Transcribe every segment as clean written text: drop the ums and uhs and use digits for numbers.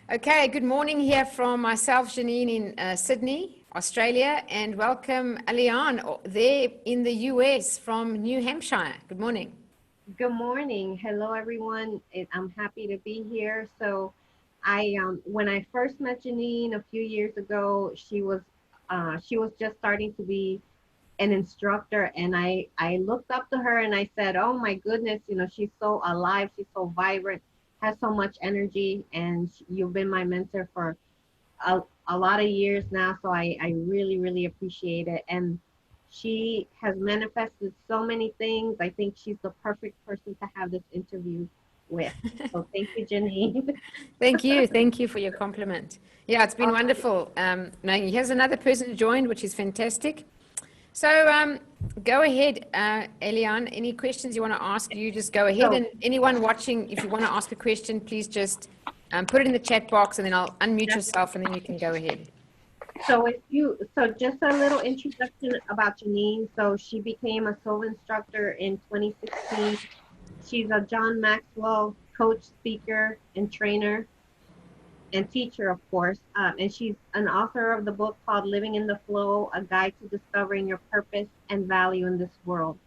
Okay, good morning here from myself, Jeanine, in Sydney, Australia, and welcome Alian there in the US from New Hampshire. Good morning. Good morning. Hello, everyone. I'm happy to be here. When I first met Jeanine a few years ago, she was just starting to be an instructor, and I looked up to her and I said, "Oh my goodness, she's so alive, she's so vibrant, has so much energy, and you've been my mentor for a lot of years now, so I really, really appreciate it. And she has manifested so many things. I think she's the perfect person to have this interview with. So thank you, Jeanine. Thank you. Thank you for your compliment. Yeah, it's been All right. wonderful. Here's another person who joined, which is fantastic. So go ahead, Elian. Any questions you want to ask, you just go ahead. So, And anyone watching, if you want to ask a question, please just put it in the chat box and then I'll unmute yourself and then you can go ahead. so just a little introduction about Jeanine. So she became a Silva instructor in 2016. She's a John Maxwell coach, speaker, and trainer and teacher, of course. And she's an author of the book called Living in the Flow, A Guide to Discovering Your Purpose and Value in This World.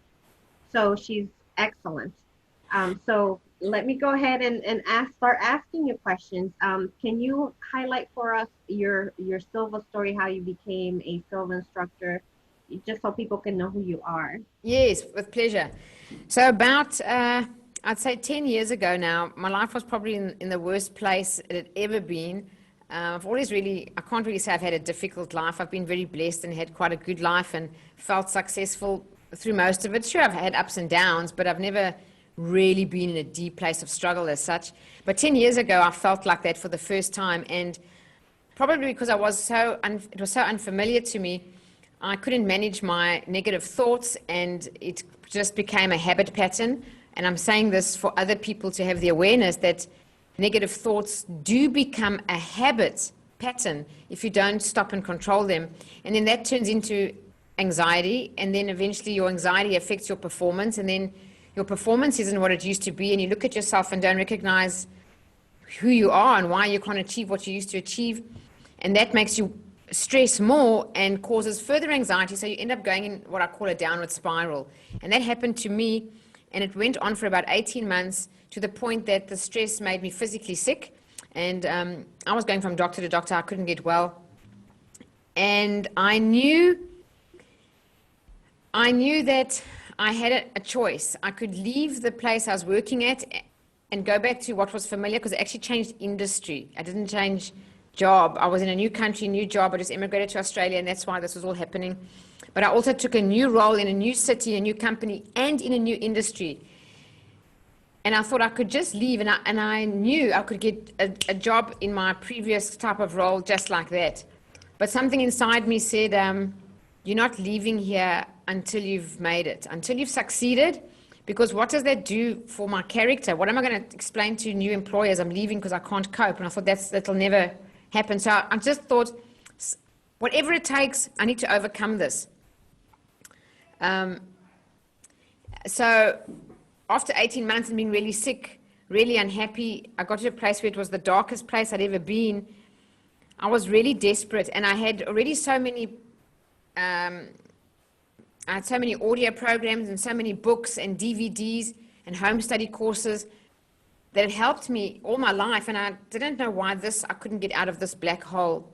So she's excellent. So let me go ahead and start asking you questions. Can you highlight for us your Silva story, how you became a Silva instructor, just so people can know who you are? Yes, with pleasure. So about, I'd say 10 years ago now, my life was probably in the worst place it had ever been. I've always really, I can't really say I've had a difficult life. I've been very blessed and had quite a good life and felt successful through most of it. Sure, I've had ups and downs, but I've never really been in a deep place of struggle as such. But 10 years ago, I felt like that for the first time. And probably because it was so unfamiliar to me, I couldn't manage my negative thoughts and it just became a habit pattern. And I'm saying this for other people to have the awareness that negative thoughts do become a habit pattern if you don't stop and control them. And then that turns into anxiety. And then eventually your anxiety affects your performance. And then your performance isn't what it used to be. And you look at yourself and don't recognize who you are and why you can't achieve what you used to achieve. And that makes you stress more and causes further anxiety. So you end up going in what I call a downward spiral. And that happened to me. And it went on for about 18 months to the point that the stress made me physically sick. And I was going from doctor to doctor. I couldn't get well. And I knew that I had a choice. I could leave the place I was working at and go back to what was familiar, because I actually changed industry. I didn't change job. I was in a new country, new job. I just immigrated to Australia, and that's why this was all happening. But I also took a new role in a new city, a new company, and in a new industry. And I thought I could just leave, and I knew I could get a job in my previous type of role just like that. But something inside me said, you're not leaving here until you've made it, until you've succeeded, because what does that do for my character? What am I going to explain to new employers? I'm leaving because I can't cope. And I thought that'll never happen. So I just thought, whatever it takes, I need to overcome this. So after 18 months and being really sick, really unhappy, I got to a place where it was the darkest place I'd ever been. I was really desperate, and I had already I had so many audio programs and so many books and DVDs and home study courses that had helped me all my life, and I didn't know why I couldn't get out of this black hole.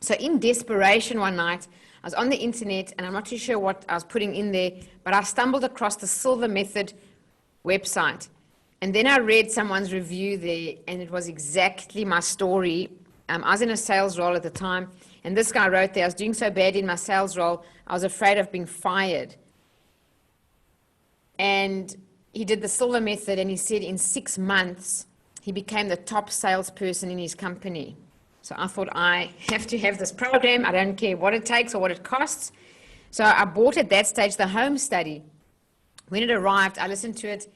So in desperation one night, I was on the internet, and I'm not too sure what I was putting in there, but I stumbled across the Silva Method website. And then I read someone's review there, and it was exactly my story. I was in a sales role at the time, and this guy wrote there, I was doing so bad in my sales role, I was afraid of being fired. And he did the Silva Method, and he said in 6 months, he became the top salesperson in his company. So I thought, I have to have this program. I don't care what it takes or what it costs. So I bought at that stage the home study. When it arrived, I listened to it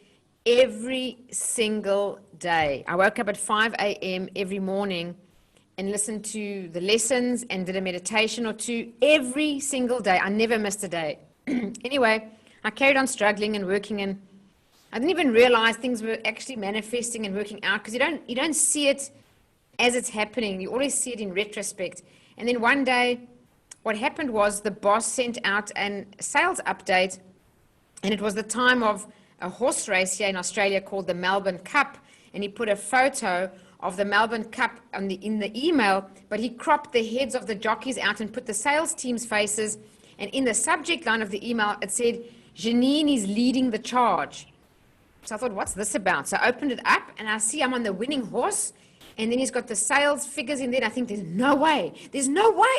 every single day. I woke up at 5 a.m. every morning and listened to the lessons and did a meditation or two every single day. I never missed a day. Anyway, I carried on struggling and working, and I didn't even realize things were actually manifesting and working out, because you don't see it as it's happening. You always see it in retrospect. And then one day, what happened was the boss sent out a sales update, and it was the time of a horse race here in Australia called the Melbourne Cup, and he put a photo of the Melbourne Cup in the email, but he cropped the heads of the jockeys out and put the sales team's faces, and in the subject line of the email, it said, Jeanine is leading the charge. So I thought, what's this about? So I opened it up, and I see I'm on the winning horse, and then he's got the sales figures in there. And I think there's no way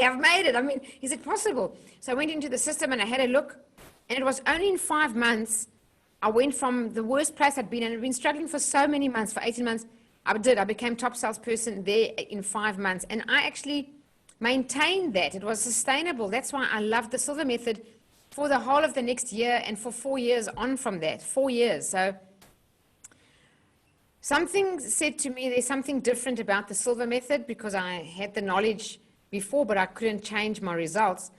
I've made it. I mean, is it possible? So I went into the system and I had a look, and it was only in 5 months I went from the worst place I'd been, and I'd been struggling for so many months, for 18 months. I became top salesperson there in 5 months, and I actually maintained that. It was sustainable. That's why I loved the Silva Method for the whole of the next year, and for 4 years on from that, 4 years. So something said to me, there's something different about the Silva Method, because I had the knowledge before, but I couldn't change my results.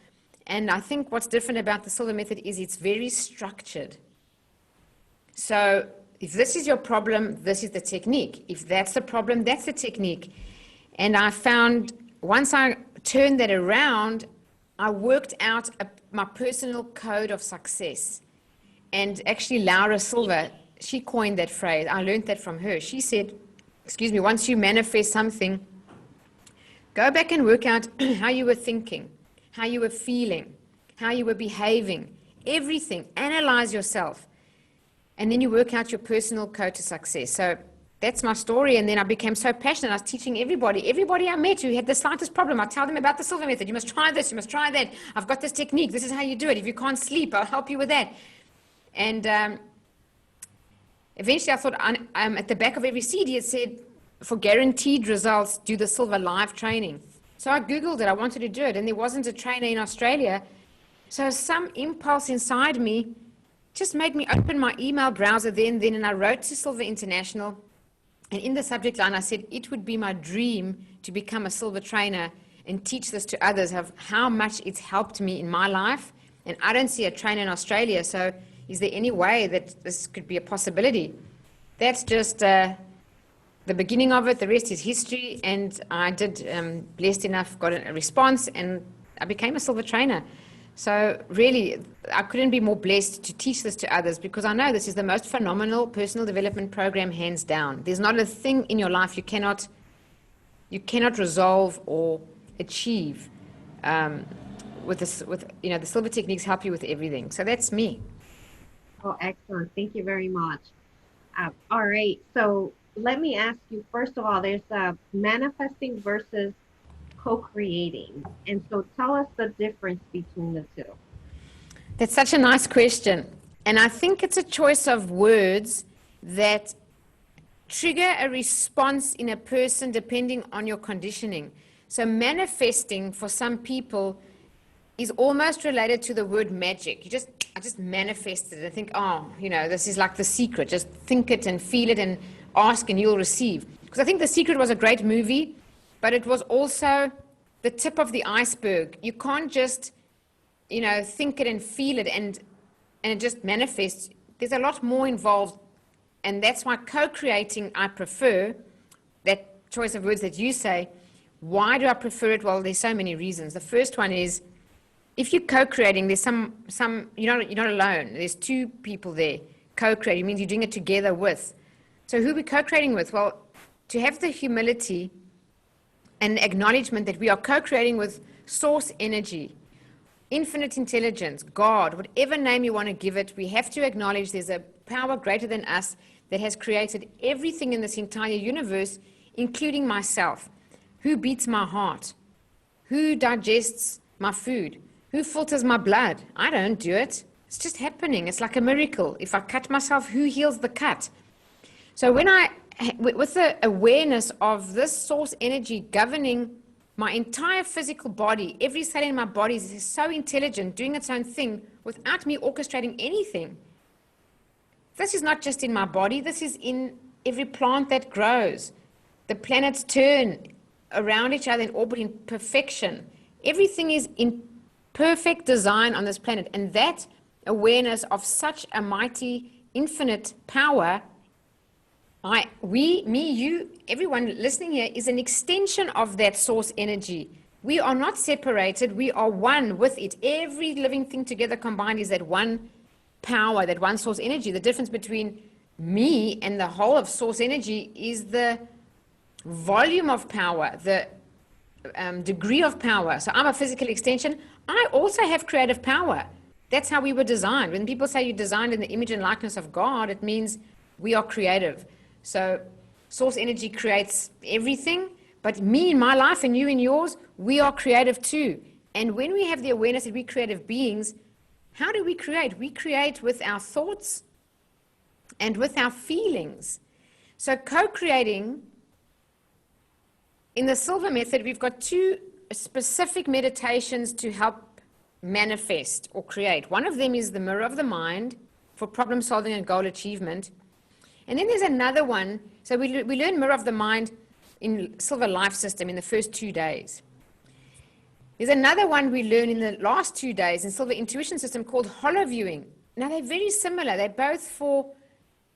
And I think what's different about the Silva Method is it's very structured. So if this is your problem, this is the technique. If that's the problem, that's the technique. And I found once I turned that around, I worked out my personal code of success. And actually Laura Silva, she coined that phrase. I learned that from her. She said, once you manifest something, go back and work out how you were thinking, how you were feeling, how you were behaving, everything. Analyze yourself. And then you work out your personal code to success. So that's my story. And then I became so passionate. I was teaching everybody I met who had the slightest problem. I tell them about the Silva Method. You must try this. You must try that. I've got this technique. This is how you do it. If you can't sleep, I'll help you with that. And eventually I thought, at the back of every CD, it said, for guaranteed results, do the Silva live training. So I Googled it. I wanted to do it. And there wasn't a trainer in Australia. So some impulse inside me just made me open my email browser then, and I wrote to Silva International, and in the subject line I said, it would be my dream to become a Silva trainer and teach this to others, of how much it's helped me in my life. And I don't see a trainer in Australia, so is there any way that this could be a possibility? That's just the beginning of it. The rest is history, and I did, blessed enough, got a response, and I became a Silva trainer. So really, I couldn't be more blessed to teach this to others, because I know this is the most phenomenal personal development program, hands down. There's not a thing in your life you cannot resolve or achieve. The Silva techniques help you with everything. So that's me. Oh, excellent. Thank you very much. All right. So let me ask you, first of all, there's manifesting versus co-creating. And so tell us the difference between the two. That's such a nice question. And I think it's a choice of words that trigger a response in a person depending on your conditioning. So manifesting for some people is almost related to the word magic. I just manifested it. I think, this is like The Secret. Just think it and feel it and ask and you'll receive. Because I think The Secret was a great movie, but it was also the tip of the iceberg. You can't just, think it and feel it and it just manifests. There's a lot more involved. And that's why co-creating, I prefer that choice of words that you say. Why do I prefer it? Well, there's so many reasons. The first one is, if you're co-creating, there's some you're not alone. There's two people there. Co-creating means you're doing it together with. So who are we co-creating with? Well, to have the humility and acknowledgement that we are co-creating with source energy, infinite intelligence, God, whatever name you want to give it, we have to acknowledge there's a power greater than us that has created everything in this entire universe, including myself. Who beats my heart? Who digests my food? Who filters my blood? I don't do it. It's just happening. It's like a miracle. If I cut myself, who heals the cut? So with the awareness of this source energy governing my entire physical body, every cell in my body is so intelligent, doing its own thing without me orchestrating anything. This is not just in my body. This is in every plant that grows. The planets turn around each other in orbit in perfection. Everything is in perfect design on this planet. And that awareness of such a mighty, infinite power You, everyone listening here is an extension of that source energy. We are not separated. We are one with it. Every living thing together combined is that one power, that one source energy. The difference between me and the whole of source energy is the volume of power, the degree of power. So I'm a physical extension. I also have creative power. That's how we were designed. When people say you're designed in the image and likeness of God, it means we are creative. So source energy creates everything, but me in my life and you in yours, we are creative too. And when we have the awareness that we're creative beings, how do we create? We create with our thoughts and with our feelings. So co-creating, in the Silva Method, we've got 2 specific meditations to help manifest or create. One of them is the mirror of the mind for problem solving and goal achievement. And then there's another one. So we learn mirror of the mind in Silva Life System in the first 2 days. There's another one we learn in the last 2 days in Silva Intuition System called hollow viewing. Now they're very similar. They're both for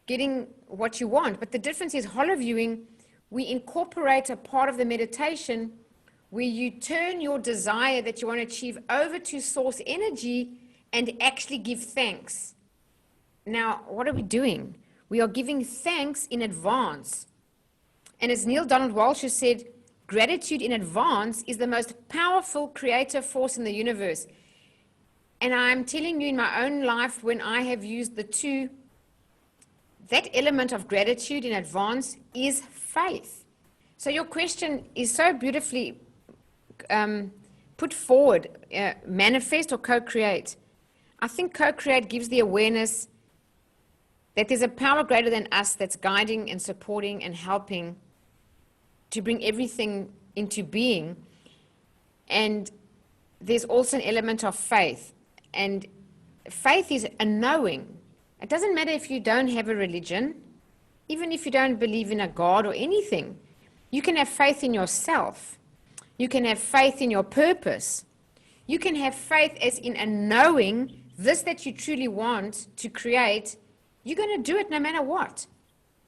getting what you want, but the difference is hollow viewing, we incorporate a part of the meditation where you turn your desire that you want to achieve over to source energy and actually give thanks. Now, what are we doing? We are giving thanks in advance. And as Neil Donald Walsh has said, gratitude in advance is the most powerful creative force in the universe. And I'm telling you in my own life, when I have used the 2, that element of gratitude in advance is faith. So your question is so beautifully put forward, manifest or co-create. I think co-create gives the awareness that there's a power greater than us that's guiding and supporting and helping to bring everything into being. And there's also an element of faith. And faith is a knowing. It doesn't matter if you don't have a religion, even if you don't believe in a God or anything. You can have faith in yourself. You can have faith in your purpose. You can have faith as in a knowing this that you truly want to create. You're going to do it no matter what.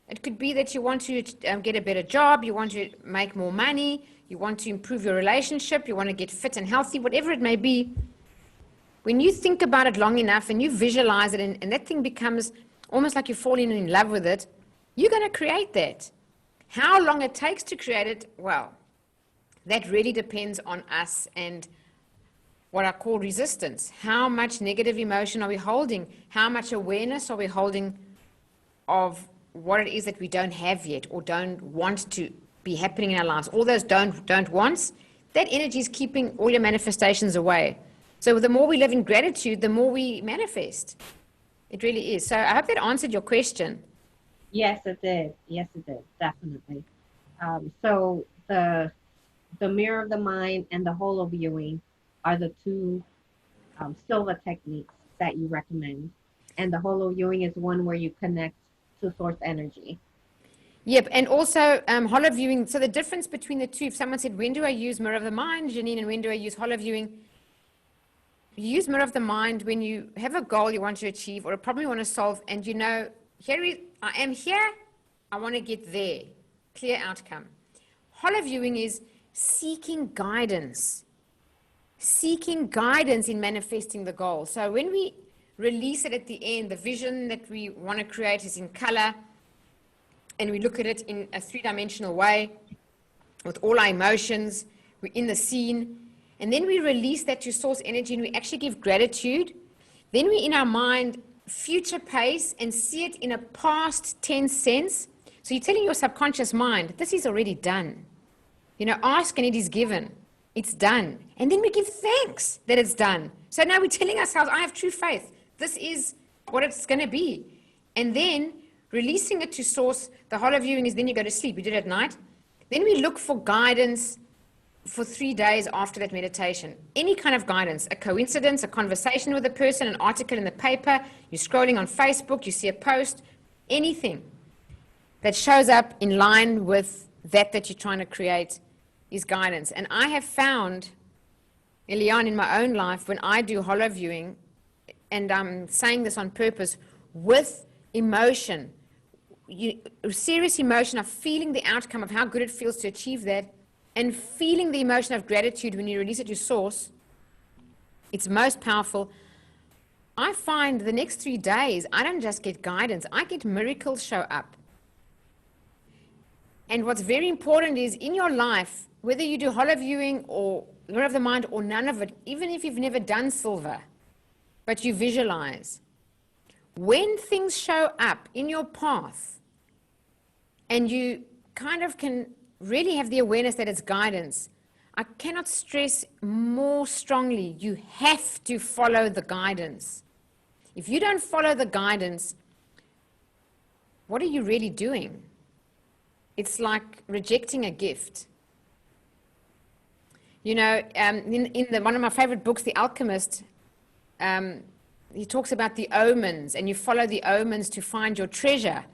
It could be that you want to get a better job, you want to make more money, you want to improve your relationship, you want to get fit and healthy, whatever it may be. When you think about it long enough and you visualize it and that thing becomes almost like you're falling in love with it, you're going to create that. How long it takes to create it, well, that really depends on us and what I call resistance. How much negative emotion are we holding? How much awareness are we holding of what it is that we don't have yet or don't want to be happening in our lives? All those don't wants, that energy is keeping all your manifestations away. So the more we live in gratitude, the more we manifest. It really is. So I hope that answered your question. Yes, it did. Yes, it did. Definitely. So the mirror of the mind and the hollow viewing are the 2 Silva techniques that you recommend. And the hollow viewing is one where you connect to source energy. Yep, and also hollow viewing. So the difference between the 2, if someone said, when do I use mirror of the mind, Jeanine, and when do I use hollow viewing? You use mirror of the mind when you have a goal you want to achieve or a problem you want to solve, and you know, I am here, I want to get there. Clear outcome. Hollow viewing is seeking guidance in manifesting the goal. So when we release it at the end, the vision that we want to create is in color, and we look at it in a 3-dimensional way with all our emotions, we're in the scene, and then we release that to source energy and we actually give gratitude. Then we in our mind future pace and see it in a past tense sense. So you're telling your subconscious mind, this is already done. You know, ask and it is given. It's done. And then we give thanks that it's done. So now we're telling ourselves, I have true faith. This is what it's going to be. And then releasing it to source. The hollow viewing is then you go to sleep. We did it at night. Then we look for guidance for 3 days after that meditation. Any kind of guidance, a coincidence, a conversation with a person, an article in the paper, you're scrolling on Facebook, you see a post, anything that shows up in line with that you're trying to create is guidance. And I have found, Eliane, in my own life, when I do hollow viewing, and I'm saying this on purpose, with emotion, serious emotion of feeling the outcome of how good it feels to achieve that, and feeling the emotion of gratitude when you release it to source, it's most powerful. I find the next 3 days, I don't just get guidance, I get miracles show up. And what's very important is in your life, whether you do hollow viewing or mirror of the mind or none of it, even if you've never done Silva, but you visualize, when things show up in your path and you kind of can really have the awareness that it's guidance, I cannot stress more strongly, you have to follow the guidance. If you don't follow the guidance, what are you really doing? It's like rejecting a gift. You know, one of my favorite books, The Alchemist, he talks about the omens, and you follow the omens to find your treasure.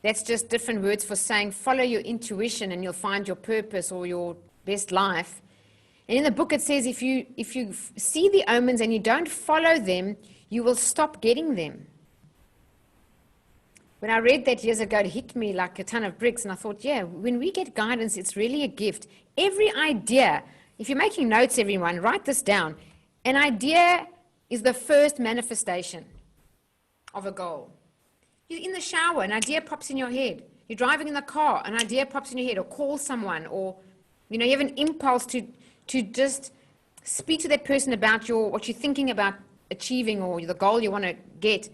That's just different words for saying follow your intuition and you'll find your purpose or your best life. And in the book it says if you see the omens and you don't follow them, you will stop getting them. When I read that years ago, it hit me like a ton of bricks, and I thought, yeah, when we get guidance, it's really a gift. Every idea, if you're making notes, everyone, write this down. An idea is the first manifestation of a goal. You're in the shower, an idea pops in your head. You're driving in the car, an idea pops in your head, or call someone, or you have an impulse to just speak to that person about what you're thinking about achieving or the goal you want to get.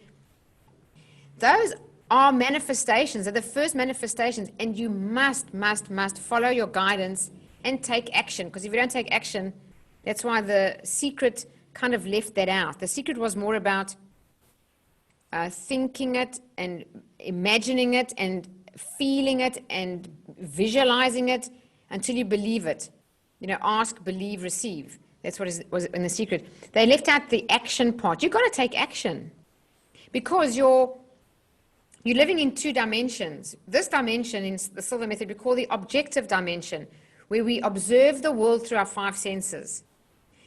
Those are manifestations, are the first manifestations, and you must follow your guidance and take action, because if you don't take action, that's why The Secret kind of left that out. The Secret was more about thinking it and imagining it and feeling it and visualizing it until you believe it. Ask, believe, receive. That's what was in The Secret. They left out the action part. You've got to take action because you're living in 2 dimensions. This dimension in the Silva Method we call the objective dimension, where we observe the world through our 5 senses.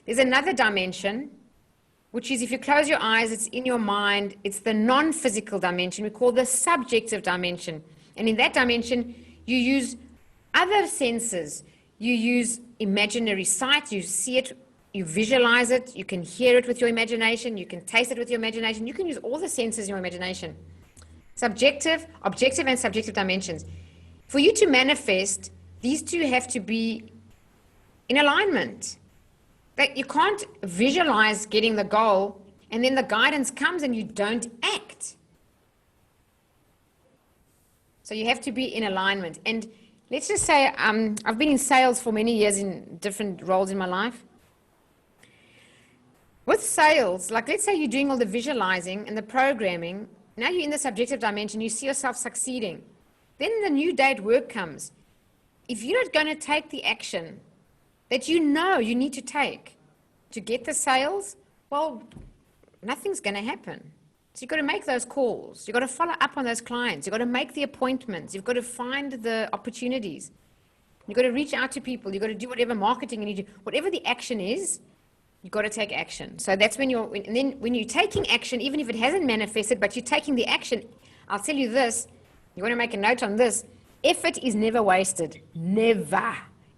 There's another dimension, which is if you close your eyes, it's in your mind. It's the non-physical dimension we call the subjective dimension. And in that dimension, you use other senses. You use imaginary sight. You see it, you visualize it, you can hear it with your imagination, you can taste it with your imagination. You can use all the senses in your imagination. Subjective, objective, and subjective dimensions. For you to manifest, these 2 have to be in alignment. That you can't visualize getting the goal and then the guidance comes and you don't act. So you have to be in alignment. And let's just say I've been in sales for many years in different roles in my life. With sales, like let's say you're doing all the visualizing and the programming. Now you're in the subjective dimension, you see yourself succeeding. Then the new day at work comes. If you're not going to take the action that you know you need to take to get the sales, well, nothing's going to happen. So you've got to make those calls. You've got to follow up on those clients. You've got to make the appointments. You've got to find the opportunities. You've got to reach out to people. You've got to do whatever marketing you need to do. Whatever the action is, you've got to take action. So that's when and then when you're taking action, even if it hasn't manifested, but you're taking the action, I'll tell you this, you want to make a note on this, effort is never wasted. Never.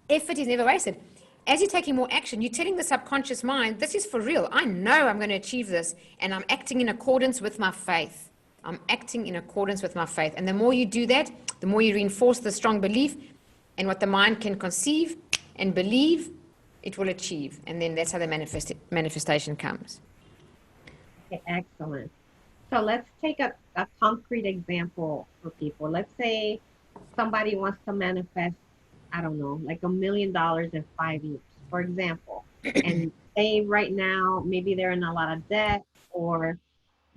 Effort is never wasted. As you're taking more action, you're telling the subconscious mind, this is for real. I know I'm going to achieve this, and I'm acting in accordance with my faith. I'm acting in accordance with my faith. And the more you do that, the more you reinforce the strong belief, and what the mind can conceive and believe, it will achieve. And then that's how the manifestation comes. Okay, excellent. So let's take a concrete example for people. Let's say somebody wants to manifest, I don't know, like $1 million in 5 years, for example. And they right now, maybe they're in a lot of debt, or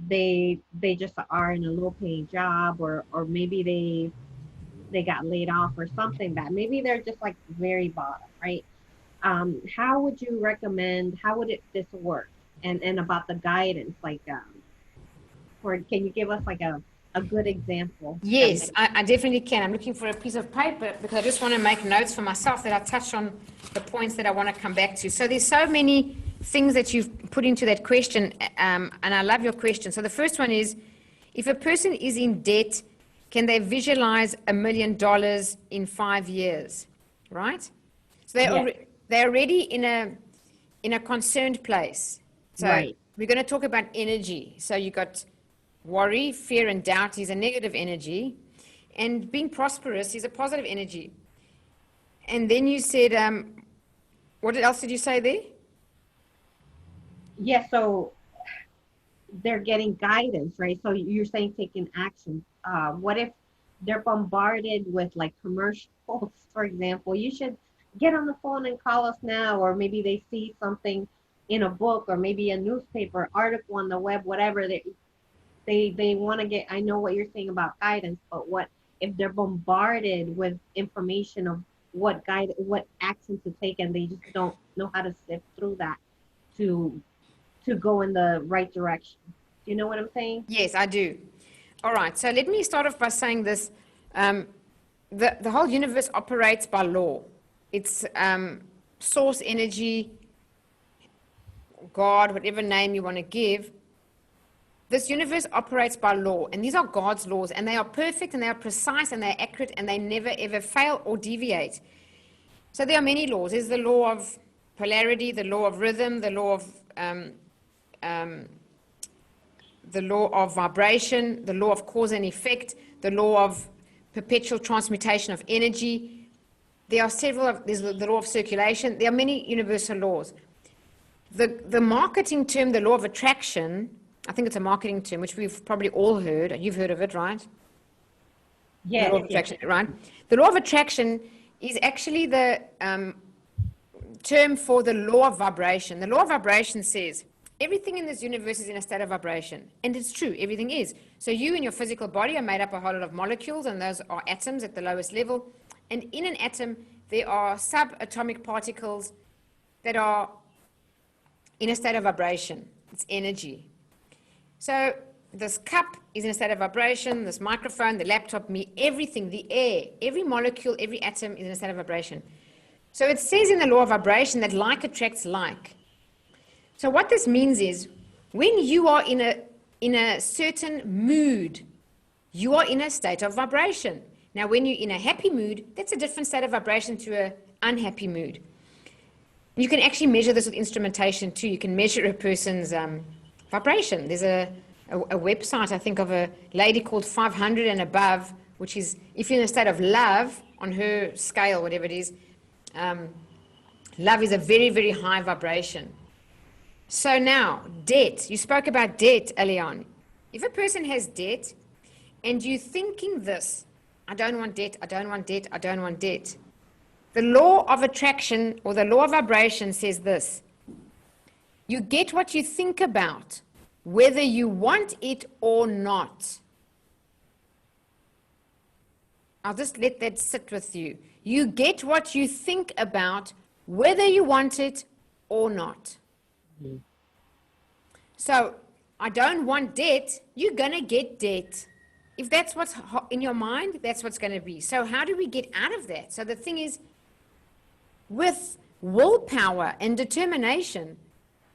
they just are in a low paying job, or maybe they got laid off or something bad. Maybe they're just like very bottom, right? How would you recommend, how would this work? And about the guidance, like, or can you give us like a good example? Yes, I definitely can. I'm looking for a piece of paper because I just want to make notes for myself that I touch on the points that I want to come back to. So there's so many things that you've put into that question, and I love your question. So the first one is, if a person is in debt, can they visualize $1 million in 5 years, right? So they're already in a concerned place. So Right. we're going to talk about energy. So you got worry, fear, and doubt is a negative energy, and being prosperous is a positive energy. And then you said, what else did you say there? Yeah, so they're getting guidance, right? So you're saying taking action. What if they're bombarded with like commercials, for example? You should get on the phone and call us now, or maybe they see something in a book, or maybe a newspaper article on the web, whatever. They want to get. I know what you're saying about guidance, but what if they're bombarded with information of what action to take, and they just don't know how to sift through that to go in the right direction. Do you know what I'm saying? Yes, I do. All right, so let me start off by saying this. The whole universe operates by law. It's source energy, God, whatever name you want to give. This universe operates by law, and these are God's laws, and they are perfect, and they are precise, and they're accurate, and they never, ever fail or deviate. So there are many laws. There's the law of polarity, the law of rhythm, the law of vibration, the law of cause and effect, the law of perpetual transmutation of energy. There are there's the law of circulation. There are many universal laws. The marketing term, the law of attraction, I think it's a marketing term, which we've probably all heard. You've heard of it, right? Yes. The law of attraction, right? The law of attraction is actually the term for the law of vibration. The law of vibration says everything in this universe is in a state of vibration. And it's true, everything is. So you in your physical body are made up a whole lot of molecules, and those are atoms at the lowest level. And in an atom, there are subatomic particles that are in a state of vibration. It's energy. So this cup is in a state of vibration, this microphone, the laptop, me, everything, the air, every molecule, every atom is in a state of vibration. So it says in the law of vibration that like attracts like. So what this means is when you are in a certain mood, you are in a state of vibration. Now, when you're in a happy mood, that's a different state of vibration to an unhappy mood. You can actually measure this with instrumentation too. You can measure a person's vibration. There's a website, I think, of a lady called 500 and above, which is, if you're in a state of love, on her scale, whatever it is, love is a very, very high vibration. So now, debt. You spoke about debt early on. If a person has debt and you're thinking this, I don't want debt, I don't want debt, I don't want debt. The law of attraction or the law of vibration says this. You get what you think about, whether you want it or not. I'll just let that sit with you. You get what you think about, whether you want it or not. Mm-hmm. So, I don't want debt, you're going to get debt. If that's what's in your mind, that's what's going to be. So how do we get out of that? So the thing is, with willpower and determination,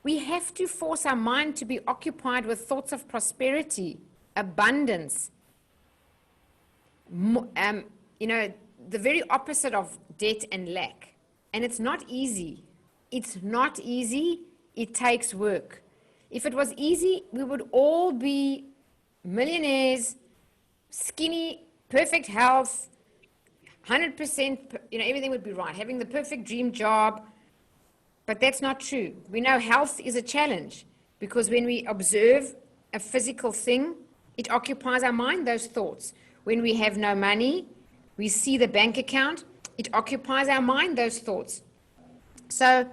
we have to force our mind to be occupied with thoughts of prosperity, abundance, the very opposite of debt and lack. And it's not easy. It's not easy. It takes work. If it was easy, we would all be millionaires, skinny, perfect health, 100%, everything would be right, having the perfect dream job. But that's not true. We know health is a challenge because when we observe a physical thing, it occupies our mind, those thoughts. When we have no money, we see the bank account, it occupies our mind, those thoughts. So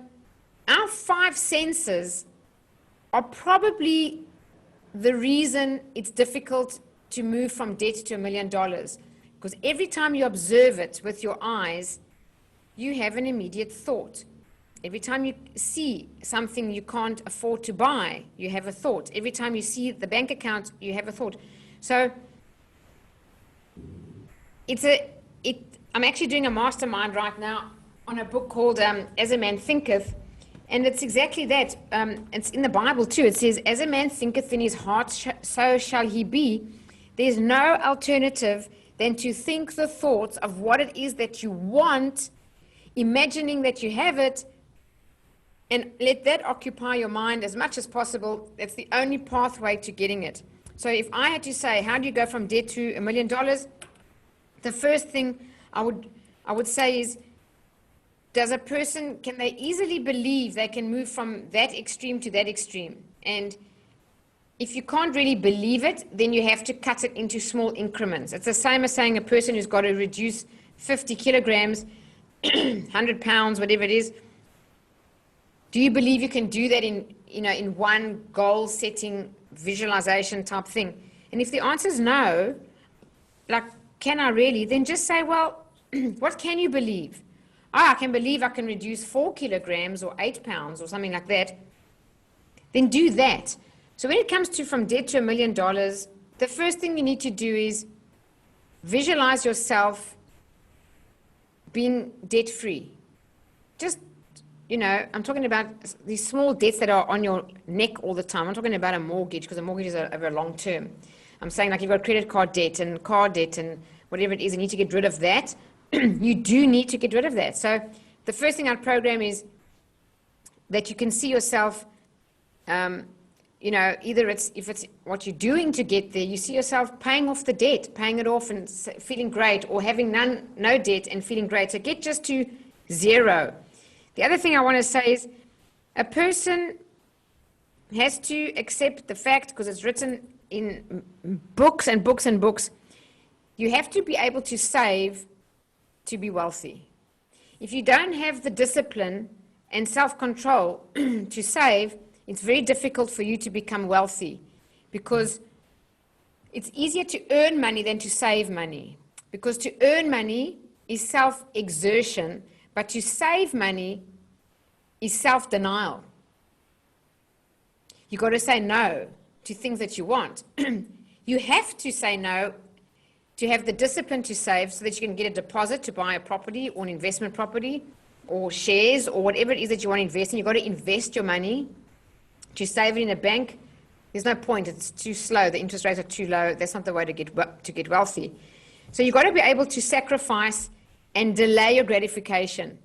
our 5 senses are probably the reason it's difficult to move from debt to $1 million. Because every time you observe it with your eyes, you have an immediate thought. Every time you see something you can't afford to buy, you have a thought. Every time you see the bank account, you have a thought. So I'm actually doing a mastermind right now on a book called As a Man Thinketh. And it's exactly that. It's in the Bible too. It says, as a man thinketh in his heart, so shall he be. There's no alternative than to think the thoughts of what it is that you want, imagining that you have it, and let that occupy your mind as much as possible. That's the only pathway to getting it. So if I had to say, how do you go from debt to $1 million? The first thing I would say is, does a person, can they easily believe they can move from that extreme to that extreme? And if you can't really believe it, then you have to cut it into small increments. It's the same as saying a person who's got to reduce 50 kilograms, 100 pounds, whatever it is. Do you believe you can do that in one goal setting visualization type thing? And if the answer is no, like, can I really? Then just say, well, what can you believe? I can believe I can reduce 4 kilograms or 8 pounds or something like that. Then do that. So when it comes to from debt to $1 million, the first thing you need to do is visualize yourself being debt free. Just, I'm talking about these small debts that are on your neck all the time. I'm talking about a mortgage, because a mortgage is over a long term. I'm saying, like, you've got credit card debt and car debt and whatever it is, you need to get rid of that. You do need to get rid of that. So the first thing I'd program is that you can see yourself, either if it's what you're doing to get there, you see yourself paying off the debt, paying it off and feeling great, or having no debt and feeling great. So get just to zero. The other thing I want to say is a person has to accept the fact, because it's written in books and books and books, you have to be able to save to be wealthy. If you don't have the discipline and self-control to save, it's very difficult for you to become wealthy, because it's easier to earn money than to save money. Because to earn money is self-exertion, but to save money is self-denial. You've got to say no to things that you want. You have to say no to have the discipline to save, so that you can get a deposit to buy a property or an investment property or shares or whatever it is that you want to invest in. You've got to invest your money. To save it in a bank, there's no point. It's too slow. The interest rates are too low. That's not the way to get wealthy. So you've got to be able to sacrifice and delay your gratification.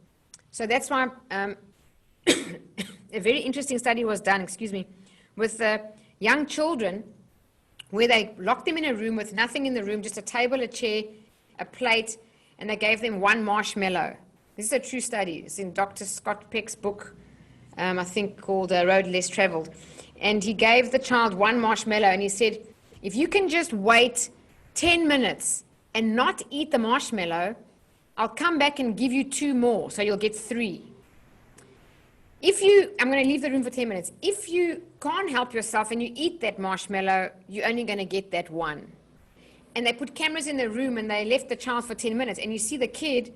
So that's why a very interesting study was done, with young children, where they locked them in a room with nothing in the room, just a table, a chair, a plate, and they gave them one marshmallow. This is a true study. It's in Dr. Scott Peck's book, I think, called Road Less Traveled. And he gave the child one marshmallow, and he said, if you can just wait 10 minutes and not eat the marshmallow, I'll come back and give you 2 more, so you'll get 3. I'm going to leave the room for 10 minutes. If you can't help yourself and you eat that marshmallow, you're only going to get that 1. And they put cameras in the room, and they left the child for 10 minutes. And you see the kid,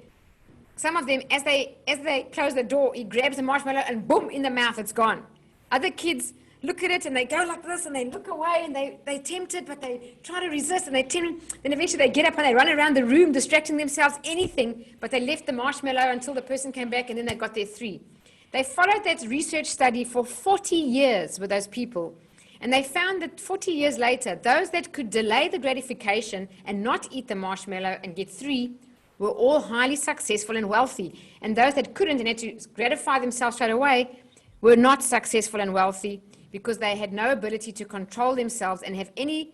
some of them, as they close the door, he grabs the marshmallow and boom, in the mouth, it's gone. Other kids look at it and they go like this, and they look away, and they're tempted, but they try to resist, and then eventually they get up and they run around the room distracting themselves, anything, but they left the marshmallow until the person came back, and then they got their 3. They followed that research study for 40 years with those people, and they found that 40 years later, those that could delay the gratification and not eat the marshmallow and get 3 were all highly successful and wealthy. And those that couldn't and had to gratify themselves straight away were not successful and wealthy, because they had no ability to control themselves and have any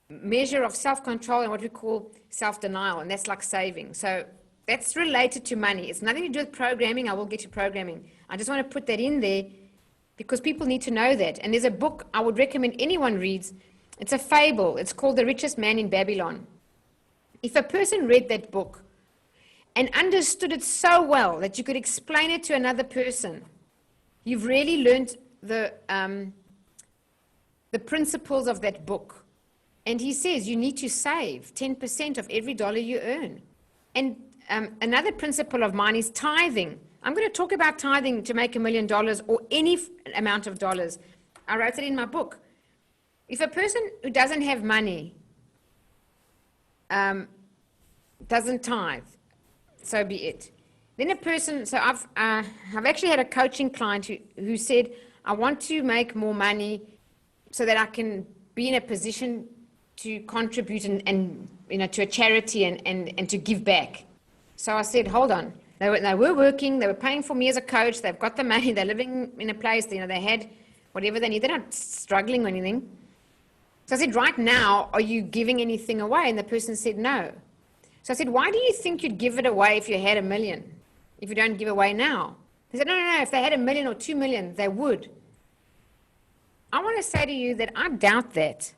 measure of self-control and what we call self-denial, and that's like saving. So that's related to money. It's nothing to do with programming. I will get to programming. I just want to put that in there because people need to know that. And there's a book I would recommend anyone reads. It's a fable. It's called The Richest Man in Babylon. If a person read that book and understood it so well that you could explain it to another person, you've really learned the principles of that book. And he says you need to save 10% of every dollar you earn. And another principle of mine is tithing. I'm going to talk about tithing to make $1 million or any amount of dollars. I wrote it in my book. If a person who doesn't have money doesn't tithe, so be it. Then a person, so I've actually had a coaching client who said, I want to make more money so that I can be in a position to contribute and to a charity and to give back. So I said, hold on. They were working, they were paying for me as a coach, they've got the money, they're living in a place, they had whatever they need, they're not struggling or anything. So I said, right now, are you giving anything away? And the person said, no. So I said, why do you think you'd give it away if you had $1 million, if you don't give away now? They said, no, if they had $1 million or $2 million, they would. I want to say to you that I doubt that.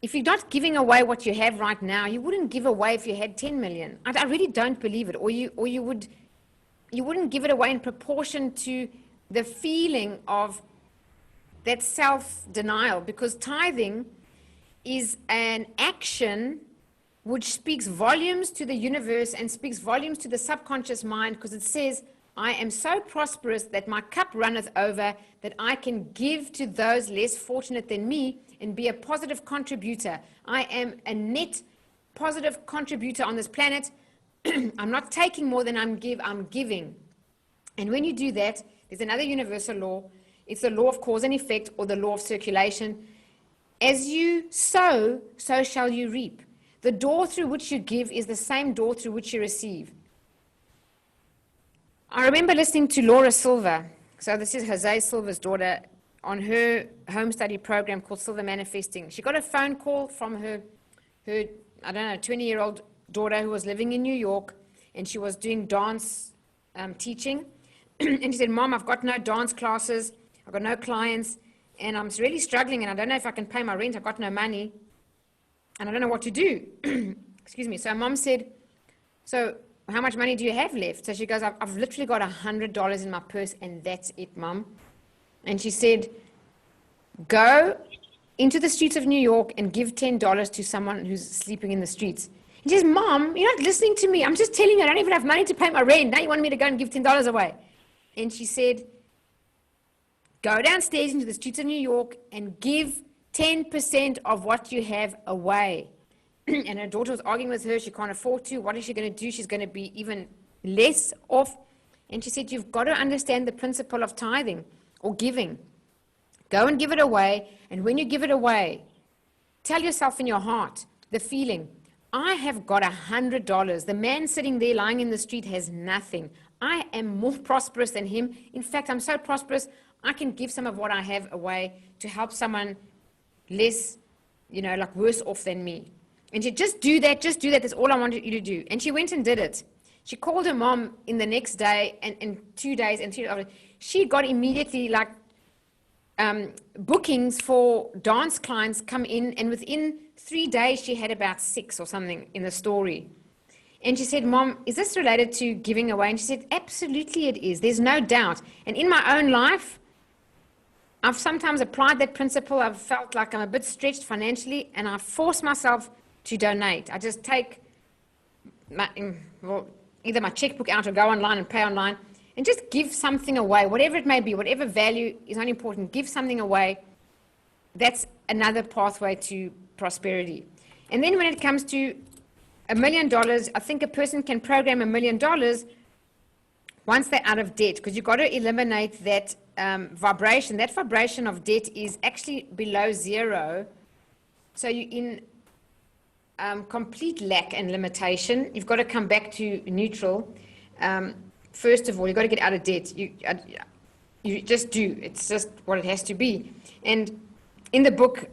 If you're not giving away what you have right now, you wouldn't give away if you had 10 million. I really don't believe it. Or you wouldn't give it away in proportion to the feeling of that self-denial, because tithing is an action which speaks volumes to the universe and speaks volumes to the subconscious mind, because it says, I am so prosperous that my cup runneth over, that I can give to those less fortunate than me and be a positive contributor. I am a net positive contributor on this planet. I'm not taking more than I'm giving. And when you do that, there's another universal law. It's the law of cause and effect, or the law of circulation. As you sow, so shall you reap. The door through which you give is the same door through which you receive. I remember listening to Laura Silva. So this is Jose Silva's daughter, on her home study program called Silva Manifesting. She got a phone call from her 20-year-old daughter who was living in New York, and she was doing dance teaching. And she said, Mom, I've got no dance classes, I've got no clients, and I'm really struggling, and I don't know if I can pay my rent, I've got no money, and I don't know what to do. Excuse me. So Mom said, so how much money do you have left? So she goes, I've literally got $100 in my purse, and that's it, Mom. And she said, go into the streets of New York and give $10 to someone who's sleeping in the streets. And she says, Mom, you're not listening to me. I'm just telling you, I don't even have money to pay my rent. Now you want me to go and give $10 away. And she said, go downstairs into the streets of New York and give 10% of what you have away. And her daughter was arguing with her. She can't afford to. What is she going to do? She's going to be even less off. And she said, you've got to understand the principle of tithing or giving. Go and give it away. And when you give it away, tell yourself in your heart the feeling, I have got $100. The man sitting there lying in the street has nothing. I am more prosperous than him. In fact, I'm so prosperous, I can give some of what I have away to help someone less, like worse off than me. And she just do that, that's all I wanted you to do. And she went and did it. She called her mom in the next day, and in 2 days, and 3 days after, she got immediately bookings for dance clients come in, and within 3 days she had about 6 or something in the story. And she said, Mom, is this related to giving away? And she said, absolutely it is. There's no doubt. And in my own life, I've sometimes applied that principle. I've felt like I'm a bit stretched financially, and I force myself to donate. I just take either my checkbook out or go online and pay online and just give something away, whatever it may be, whatever value is unimportant, give something away. That's another pathway to prosperity. And then when it comes to $1 million, I think a person can program $1 million once they're out of debt, because you've got to eliminate that vibration. That vibration of debt is actually below zero. So you're in complete lack and limitation. You've got to come back to neutral. First of all, you've got to get out of debt. You just do. It's just what it has to be. And in the book,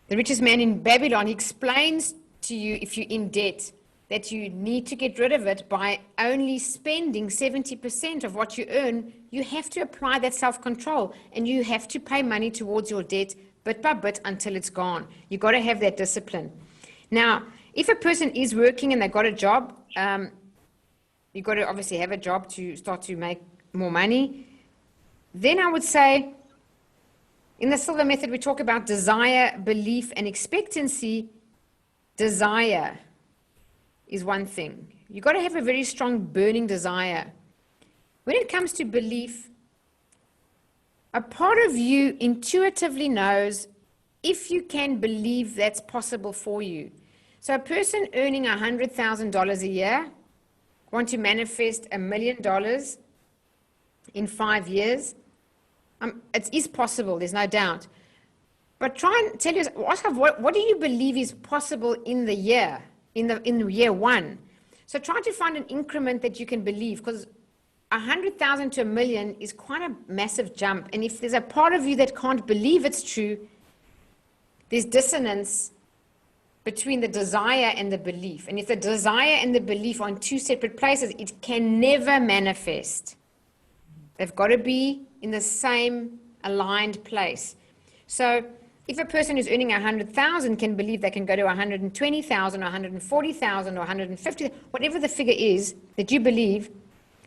The Richest Man in Babylon, he explains to you, if you're in debt, that you need to get rid of it by only spending 70% of what you earn. You have to apply that self-control, and you have to pay money towards your debt bit by bit until it's gone. You've got to have that discipline. Now, if a person is working and they've got a job, you've got to obviously have a job to start to make more money. Then I would say, in the Silva Method, we talk about desire, belief, and expectancy. Desire is one thing. You've got to have a very strong burning desire. When it comes to belief, a part of you intuitively knows if you can believe that's possible for you. So a person earning $100,000 a year want to manifest $1 million in 5 years. It is possible, there's no doubt. But try and tell yourself, what do you believe is possible in the year, in year one? So try to find an increment that you can believe, because 100,000 to 1,000,000 is quite a massive jump. And if there's a part of you that can't believe it's true, there's dissonance between the desire and the belief. And if the desire and the belief are in two separate places, it can never manifest. They've got to be in the same aligned place. So if a person who's earning 100,000 can believe they can go to 120,000 or 140,000 or 150, whatever the figure is that you believe,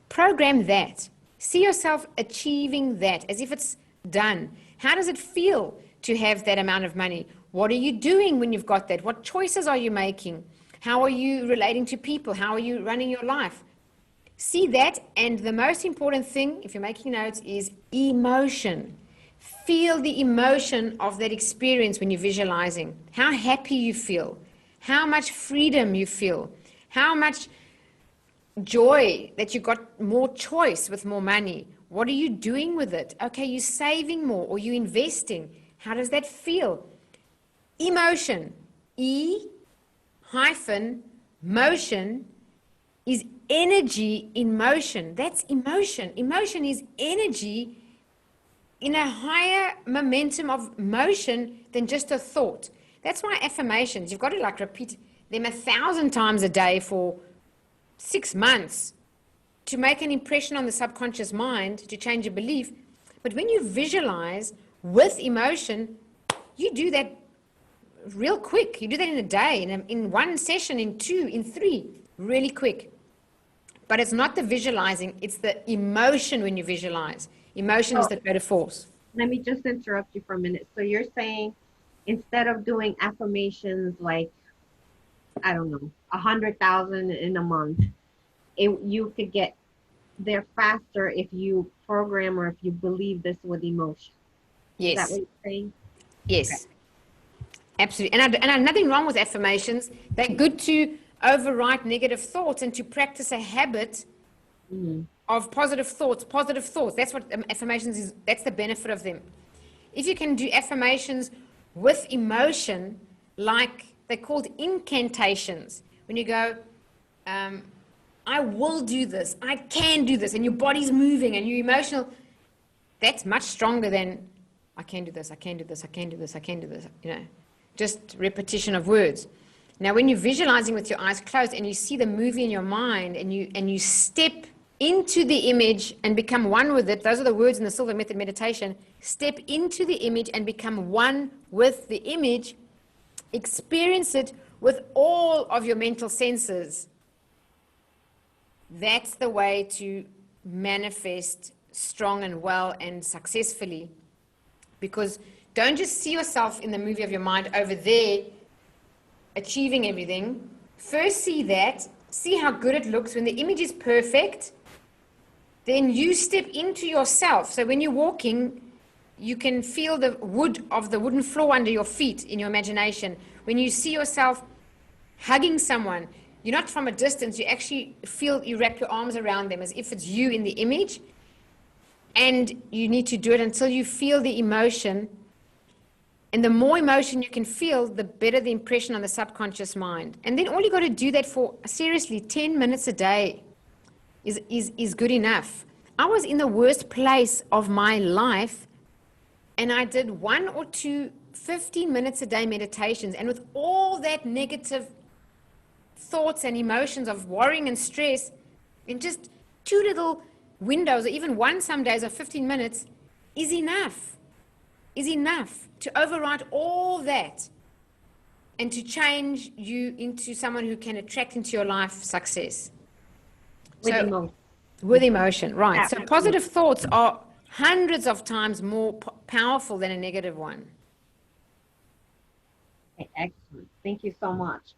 program that. See yourself achieving that as if it's done. How does it feel to have that amount of money? What are you doing when you've got that? What choices are you making? How are you relating to people? How are you running your life? See that, and the most important thing, if you're making notes, is emotion. Feel the emotion of that experience when you're visualizing. How happy you feel, how much freedom you feel, how much joy that you got more choice with more money. What are you doing with it? Okay, you're saving more or you're investing. How does that feel? Emotion, E-motion is energy in motion. That's emotion. Emotion is energy in a higher momentum of motion than just a thought. That's why affirmations, you've got to like repeat them 1,000 times a day for 6 months to make an impression on the subconscious mind, to change a belief. But when you visualize with emotion, you do that real quick. You do that in a day, in one session, in 2, in 3, really quick. But it's not the visualizing, it's the emotion when you visualize. Emotion is the greater force. Let me just interrupt you for a minute. So you're saying instead of doing affirmations like, I don't know, 100,000 in a month, you could get there faster if you program or if you believe this with emotion. Yes. Is that what you're saying? Yes. Okay. Absolutely. And nothing wrong with affirmations. They're good to overwrite negative thoughts and to practice a habit of positive thoughts. That's what affirmations is. That's the benefit of them. If you can do affirmations with emotion, like they're called incantations, when you go, I will do this, I can do this, and your body's moving and you're emotional, that's much stronger than I can do this, I can do this, I can do this, I can do this, just repetition of words. Now, when you're visualizing with your eyes closed and you see the movie in your mind and you step into the image and become one with it, those are the words in the Silva Method meditation, step into the image and become one with the image, experience it with all of your mental senses. That's the way to manifest strong and well and successfully. Because don't just see yourself in the movie of your mind over there achieving everything. First see that, see how good it looks. When the image is perfect, then you step into yourself. So when you're walking, you can feel the wood of the wooden floor under your feet in your imagination. When you see yourself hugging someone, you're not from a distance, you actually feel, you wrap your arms around them as if it's you in the image. And you need to do it until you feel the emotion. And the more emotion you can feel, the better the impression on the subconscious mind. And then all you got to do that for, seriously, 10 minutes a day is good enough. I was in the worst place of my life, and I did 1 or 2 15 minutes a day meditations. And with all that negative thoughts and emotions of worrying and stress, in just 2 little windows, or even one some days of 15 minutes, is enough to override all that and to change you into someone who can attract into your life success. With emotion, right. Yeah. So positive thoughts are hundreds of times more powerful than a negative one. Okay, excellent. Thank you so much.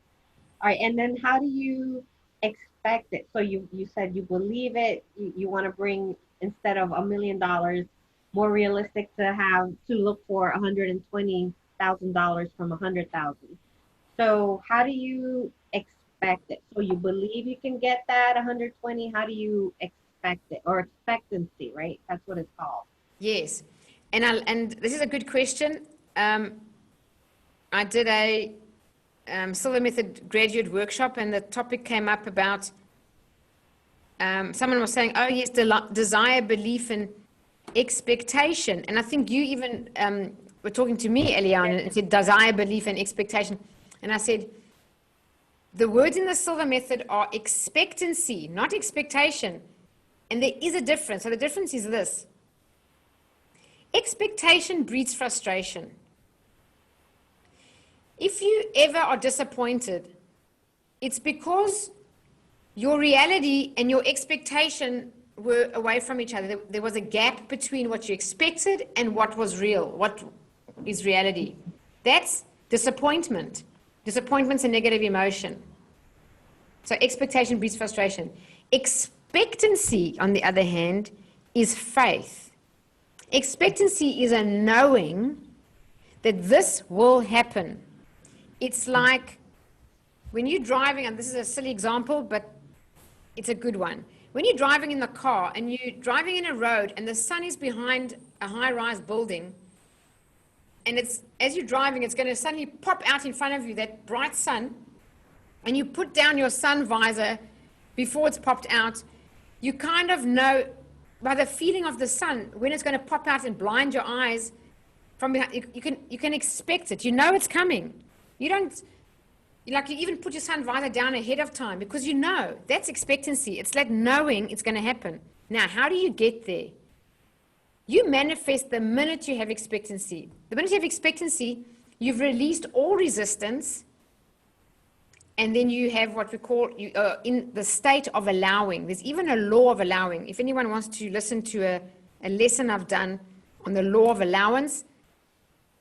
All right, and then how do you expect it? So you said you believe it, you want to bring, instead of $1 million, more realistic to look for $120,000 from 100,000. So how do you expect it? So you believe you can get that 120, how do you expect it? Or expectancy, right? That's what it's called. Yes. And this is a good question. I did a Silva Method graduate workshop, and the topic came up about someone was saying, oh yes, desire, belief, and expectation. And I think you even were talking to me, Eliane, and said desire, belief, and expectation. And I said, the words in the Silva Method are expectancy, not expectation. And there is a difference. So the difference is this. Expectation breeds frustration. If you ever are disappointed, it's because your reality and your expectation were away from each other. There was a gap between what you expected and what was real, what is reality. That's disappointment. Disappointment's a negative emotion. So expectation breeds frustration. Expectancy, on the other hand, is faith. Expectancy is a knowing that this will happen. It's like when you're driving, and this is a silly example, but it's a good one. When you're driving in the car and you're driving in a road and the sun is behind a high-rise building, and it's, as you're driving, it's going to suddenly pop out in front of you, that bright sun, and you put down your sun visor before it's popped out, you kind of know by the feeling of the sun when it's going to pop out and blind your eyes from behind. You can expect it. You know it's coming. You don't, like, you even put your sun visor down ahead of time because you know. That's expectancy. It's like knowing it's going to happen. Now, how do you get there? You manifest the minute you have expectancy. The minute you have expectancy, you've released all resistance, and then you have what we call in the state of allowing. There's even a law of allowing. If anyone wants to listen to a lesson I've done on the law of allowance,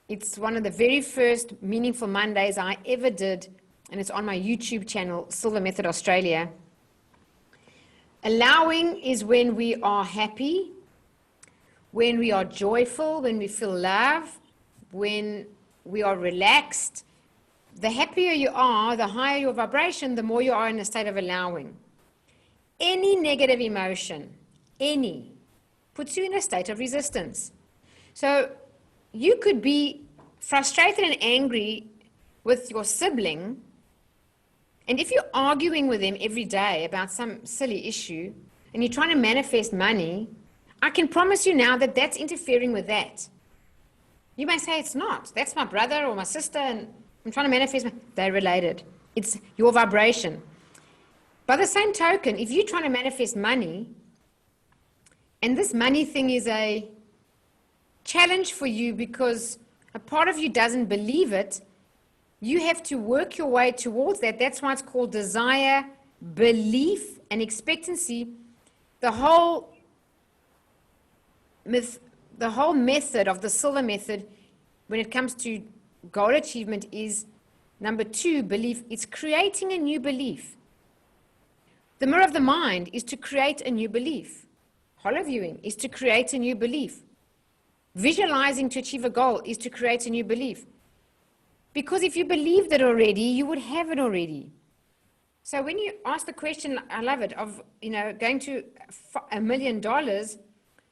it's one of the very first Meaningful Mondays I ever did, and it's on my YouTube channel, Silva Method Australia. Allowing is when we are happy, when we are joyful, when we feel love, when we are relaxed. The happier you are, the higher your vibration, the more you are in a state of allowing. Any negative emotion, puts you in a state of resistance. So you could be frustrated and angry with your sibling, and if you're arguing with them every day about some silly issue, and you're trying to manifest money, I can promise you now that that's interfering with that. You may say it's not. That's my brother or my sister, and I'm trying to manifest money. They're related. It's your vibration. By the same token, if you're trying to manifest money, and this money thing is a challenge for you because a part of you doesn't believe it, you have to work your way towards that. That's why it's called desire, belief, and expectancy. The whole method of the Silva Method, when it comes to goal achievement, is number 2, belief. It's creating a new belief. The mirror of the mind is to create a new belief. Hollow viewing is to create a new belief. Visualizing to achieve a goal is to create a new belief. Because if you believed it already, you would have it already. So when you ask the question, I love it, of going to $1 million,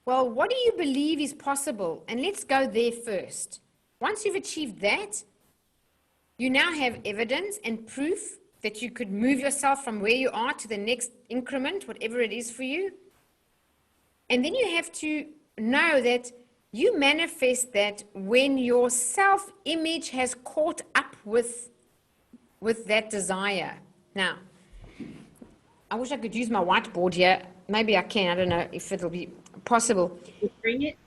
well, what do you believe is possible? And let's go there first. Once you've achieved that, you now have evidence and proof that you could move yourself from where you are to the next increment, whatever it is for you. And then you have to know that you manifest that when your self-image has caught up with that desire. Now, I wish I could use my whiteboard here. Maybe I can. I don't know if it'll be possible. You bring it?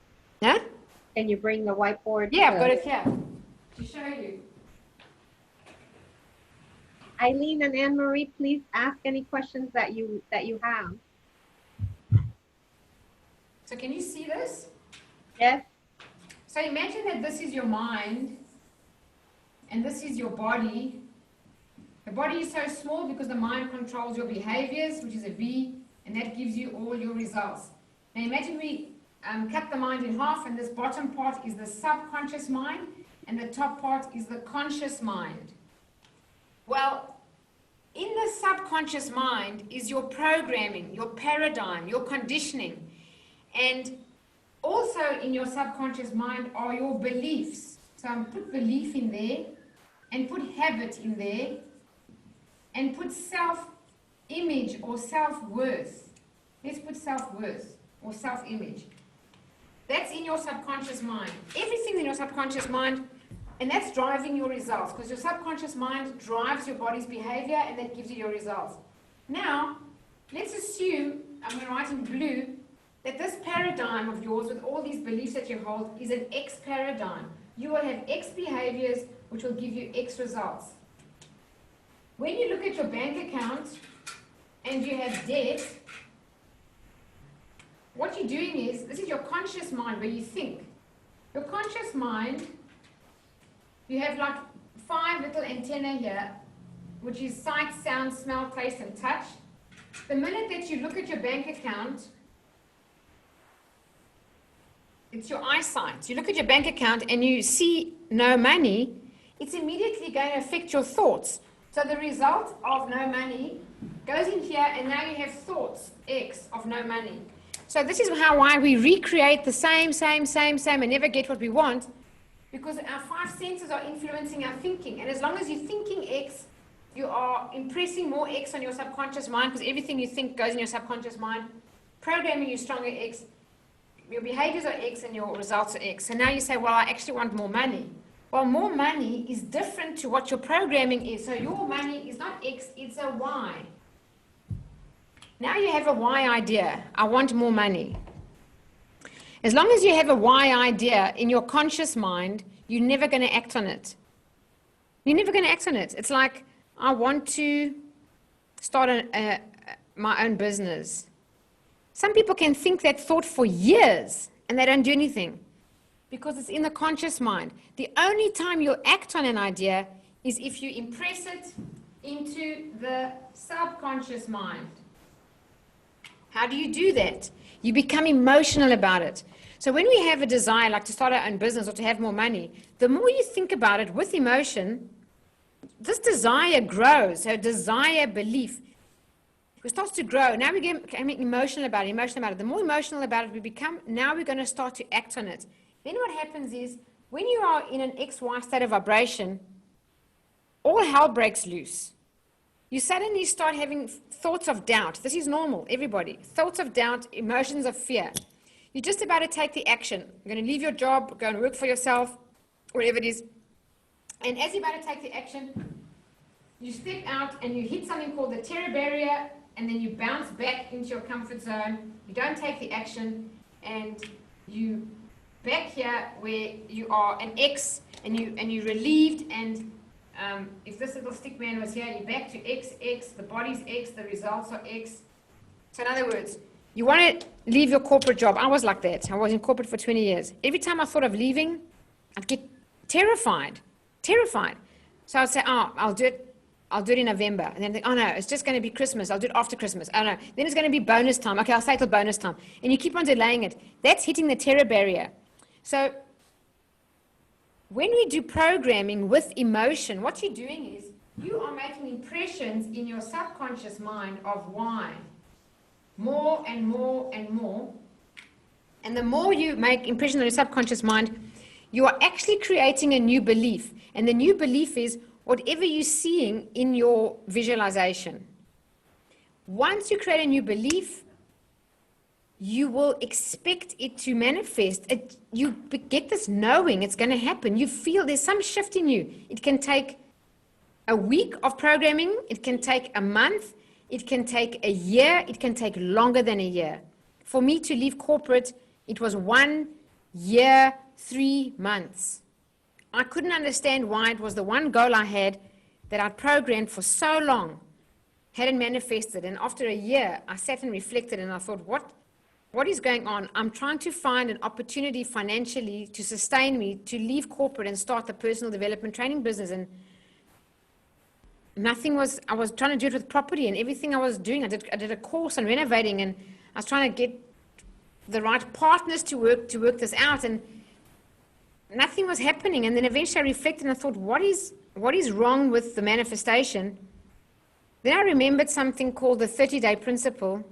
Huh? Can you bring the whiteboard? Yeah, I've got it here to show you. Eileen and Anne-Marie, please ask any questions that you have. So can you see this? Yes. So imagine that this is your mind and this is your body. The body is so small because the mind controls your behaviors, which is a V, and that gives you all your results. Now imagine we cut the mind in half, and this bottom part is the subconscious mind and the top part is the conscious mind. Well, in the subconscious mind is your programming, your paradigm, your conditioning. And also in your subconscious mind are your beliefs. So put belief in there, and put habit in there, and put self-image or self-worth. Let's put self-worth or self-image. That's in your subconscious mind. Everything in your subconscious mind, and that's driving your results, because your subconscious mind drives your body's behavior, and that gives you your results. Now, let's assume, I'm going to write in blue, that this paradigm of yours with all these beliefs that you hold is an X paradigm. You will have X behaviors which will give you X results. When you look at your bank account and you have debt, what you're doing is, this is your conscious mind where you think. Your conscious mind, you have like 5 little antennae here, which is sight, sound, smell, taste, and touch. The minute that you look at your bank account, it's your eyesight. You look at your bank account and you see no money, it's immediately going to affect your thoughts. So the result of no money goes in here, and now you have thoughts, X, of no money. So this is why we recreate the same, and never get what we want, because our 5 senses are influencing our thinking. And as long as you're thinking X, you are impressing more X on your subconscious mind, because everything you think goes in your subconscious mind, programming you stronger X. Your behaviors are X and your results are X. So now you say, well, I actually want more money. Well, more money is different to what your programming is. So your money is not X, it's a Y. Now you have a Y idea. I want more money. As long as you have a Y idea in your conscious mind, you're never going to act on it. You're never going to act on it. It's like, I want to start my own business. Some people can think that thought for years and they don't do anything because it's in the conscious mind. The only time you'll act on an idea is if you impress it into the subconscious mind. How do you do that? You become emotional about it. So when we have a desire, like to start our own business or to have more money, the more you think about it with emotion, this desire grows. So desire, belief, it starts to grow. Now we get emotional about it, The more emotional about it we become, now we're going to start to act on it. Then what happens is, when you are in an XY state of vibration, all hell breaks loose. You suddenly start having thoughts of doubt. This is normal, everybody. Thoughts of doubt, emotions of fear. You're just about to take the action. You're going to leave your job, go and work for yourself, whatever it is. And as you're about to take the action, you step out and you hit something called the terror barrier, and then you bounce back into your comfort zone. You don't take the action, and you back here where you are an X, and you're relieved, and if this little stick man was here, you're back to X, the body's X, the results are X. So in other words, you want to leave your corporate job. I was like that. I was in corporate for 20 years. Every time I thought of leaving, I'd get terrified. So I'd say, oh, I'll do it in November. And then think, oh no, it's just going to be Christmas. I'll do it after Christmas. Oh no, then it's going to be bonus time. Okay, I'll stay till bonus time. And you keep on delaying it. That's hitting the terror barrier. So when we do programming with emotion, what you're doing is you are making impressions in your subconscious mind of why. More and more and more. And the more you make impressions on your subconscious mind, you are actually creating a new belief. And the new belief is whatever you're seeing in your visualization. Once you create a new belief, you will expect it to manifest. You get this knowing it's going to happen. You feel there's some shift in you. It can take a week of programming. It can take a month. It can take a year. It can take longer than a year. For me to leave corporate, it was 1 year, 3 months. I couldn't understand why it was the one goal I had that I'd programmed for so long, hadn't manifested. And after a year, I sat and reflected and I thought, what is going on? I'm trying to find an opportunity financially to sustain me, to leave corporate and start the personal development training business. And I was trying to do it with property and everything I was doing. I did a course on renovating, and I was trying to get the right partners to work this out, and nothing was happening. And then eventually I reflected and I thought, what is wrong with the manifestation? Then I remembered something called the 30-day principle.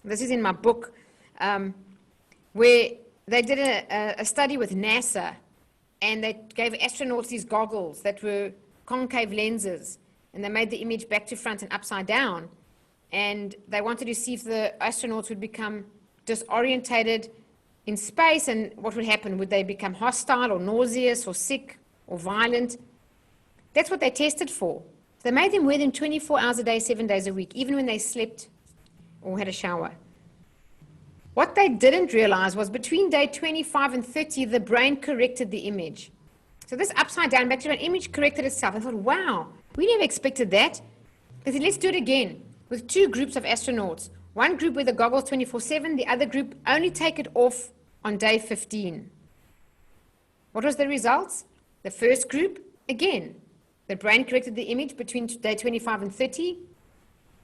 This is in my book, where they did a study with NASA. and they gave astronauts these goggles that were concave lenses, and they made the image back to front and upside down. And they wanted to see if the astronauts would become disorientated in space, and what would happen. Would they become hostile or nauseous or sick or violent? That's what they tested for. They made them wear them 24 hours a day, 7 days a week, even when they slept or had a shower. What they didn't realize was between day 25 and 30, the brain corrected the image. So this upside down back to an image corrected itself. I thought, wow, we never expected that. They said, let's do it again with 2 groups of astronauts. One group with the goggles 24/7, the other group only take it off on day 15. What was the results? The first group, again, the brain corrected the image between day 25 and 30.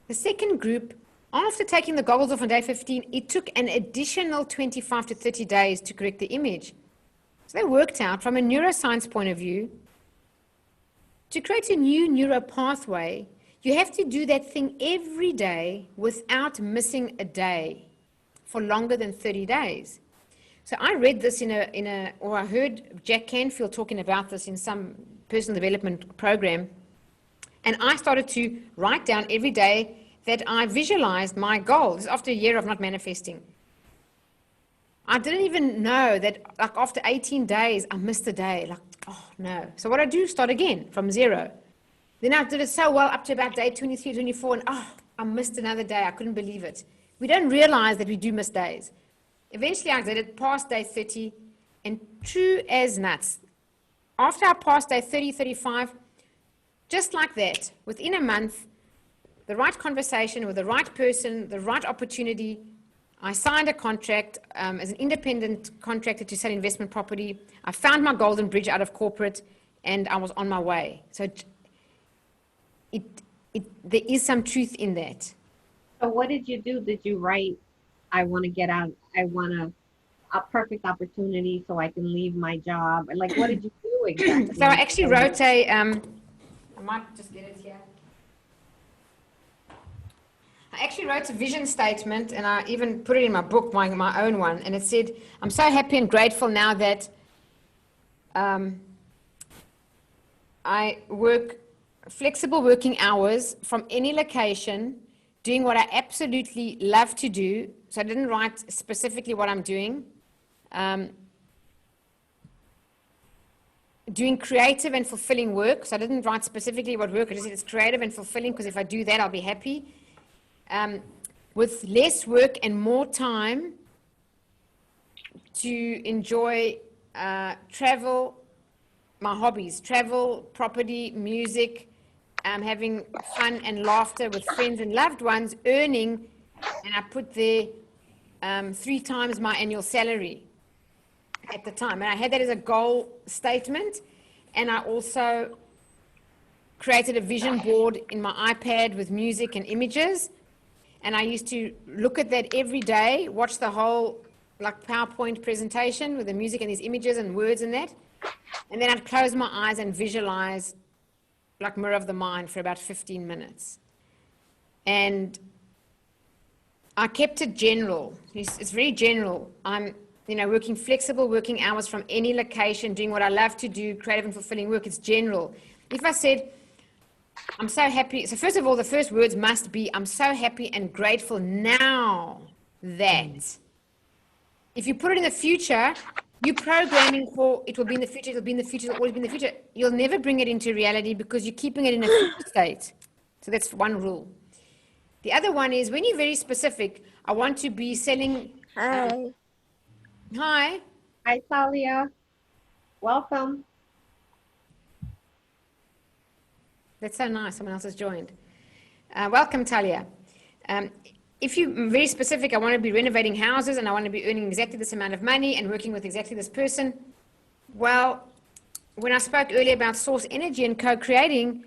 The second group, after taking the goggles off on day 15, it took an additional 25 to 30 days to correct the image. So they worked out from a neuroscience point of view, to create a new neural pathway, you have to do that thing every day without missing a day for longer than 30 days. So I read this or I heard Jack Canfield talking about this in some personal development program, and I started to write down every day that I visualized my goals after a year of not manifesting. I didn't even know that, like, after 18 days, I missed a day. Like, oh no. So what I do, start again from 0. Then I did it so well up to about day 23, 24, and I missed another day. I couldn't believe it. We don't realize that we do miss days. Eventually I did it past day 30, and true as nuts. After I passed day 30, 35, just like that, within a month, the right conversation with the right person, the right opportunity, I signed a contract as an independent contractor to sell investment property. I found my golden bridge out of corporate, and I was on my way. So there is some truth in that. So what did you do? Did you write, I want to get out, I want a perfect opportunity so I can leave my job? Like, what did you do exactly? So I actually wrote I might just get it here. I actually wrote a vision statement, and I even put it in my book, my own one, and it said, I'm so happy and grateful now that I work flexible working hours from any location, doing what I absolutely love to do. So I didn't write specifically what I'm doing. Doing creative and fulfilling work. So I didn't write specifically what work, I just said it's creative and fulfilling, because if I do that, I'll be happy. With less work and more time to enjoy travel, my hobbies, travel, property, music, having fun and laughter with friends and loved ones, earning, and I put there 3 times my annual salary at the time. And I had that as a goal statement, and I also created a vision board in my iPad with music and images. And I used to look at that every day, watch the whole like PowerPoint presentation with the music and these images and words and that. And then I'd close my eyes and visualize like mirror of the mind for about 15 minutes. And I kept it general. It's very general. I'm, working flexible working hours from any location, doing what I love to do, creative and fulfilling work. It's general. If I said, I'm so happy. So first of all, the first words must be, I'm so happy and grateful now that. If you put it in the future, you're programming for it will be in the future, it'll be in the future, it'll always be in the future. You'll never bring it into reality because you're keeping it in a future state. So that's one rule. The other one is when you're very specific, I want to be selling. Hi. Hi. Hi, Talia. Welcome. That's so nice. Someone else has joined. Welcome, Talia. If you're very specific, I want to be renovating houses and I want to be earning exactly this amount of money and working with exactly this person. Well, when I spoke earlier about source energy and co-creating,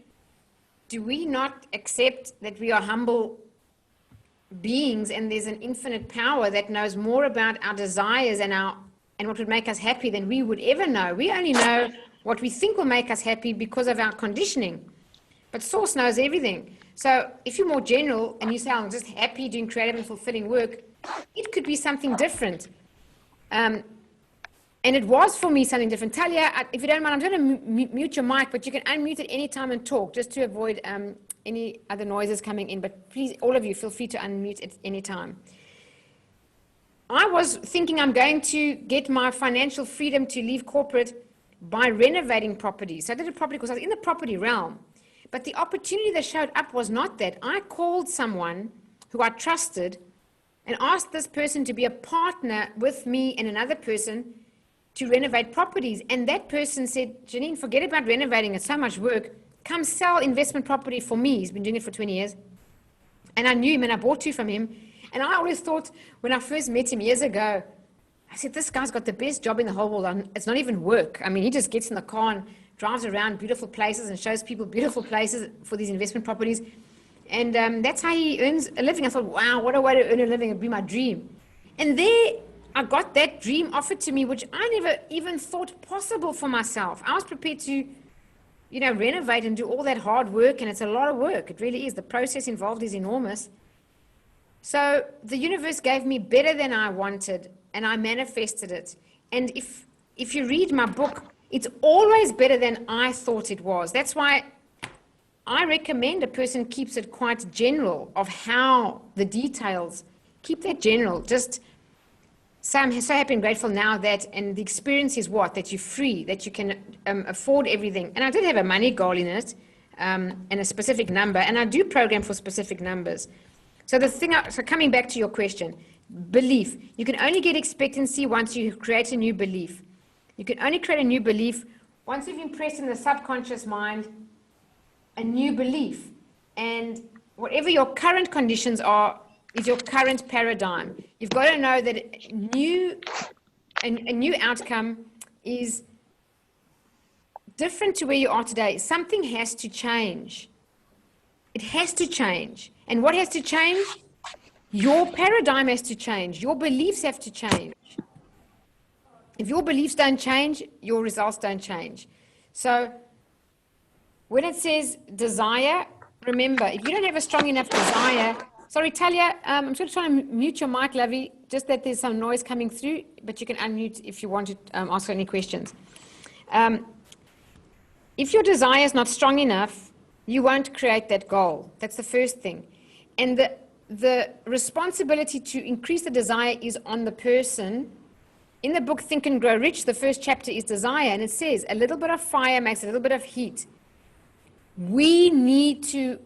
do we not accept that we are humble beings and there's an infinite power that knows more about our desires and what would make us happy than we would ever know? We only know what we think will make us happy because of our conditioning. But source knows everything. So if you're more general and you say, I'm just happy doing creative and fulfilling work, it could be something different. And And it was for me something different. Talia, if you don't mind, I'm going to mute your mic, but you can unmute at any time and talk, just to avoid any other noises coming in. But please, all of you, feel free to unmute at any time. I was thinking I'm going to get my financial freedom to leave corporate by renovating properties. So I did a property because I was in the property realm. But the opportunity that showed up was not that. I called someone who I trusted and asked this person to be a partner with me and another person to renovate properties. And that person said, Jeanine, forget about renovating. It's so much work. Come sell investment property for me. He's been doing it for 20 years. And I knew him and I bought two from him. And I always thought when I first met him years ago, I said, this guy's got the best job in the whole world. It's not even work. I mean, he just gets in the car and drives around beautiful places and shows people beautiful places for these investment properties. And that's how he earns a living. I thought, wow, what a way to earn a living. It'd be my dream. And there I got that dream offered to me, which I never even thought possible for myself. I was prepared to, renovate and do all that hard work. And it's a lot of work. It really is. The process involved is enormous. So the universe gave me better than I wanted, and I manifested it. And if you read my book, it's always better than I thought it was. That's why I recommend a person keeps it quite general of how the details, keep that general. Just say, I'm so happy and grateful now that, and the experience is what? That you're free, that you can afford everything. And I did have a money goal in it, and a specific number, and I do program for specific numbers. So so coming back to your question, belief. You can only get expectancy once you create a new belief. You can only create a new belief once you've impressed in the subconscious mind a new belief. And whatever your current conditions are, is your current paradigm. You've got to know that a new outcome is different to where you are today. Something has to change. It has to change. And what has to change? Your paradigm has to change. Your beliefs have to change. If your beliefs don't change, your results don't change. So when it says desire, remember, if you don't have a strong enough desire, sorry, Talia, I'm just trying to mute your mic, Lovey, just that there's some noise coming through, but you can unmute if you want to ask any questions. If your desire is not strong enough, you won't create that goal. That's the first thing. And the responsibility to increase the desire is on the person. In the book Think and Grow Rich, the first chapter is desire, and it says a little bit of fire makes a little bit of heat. We need to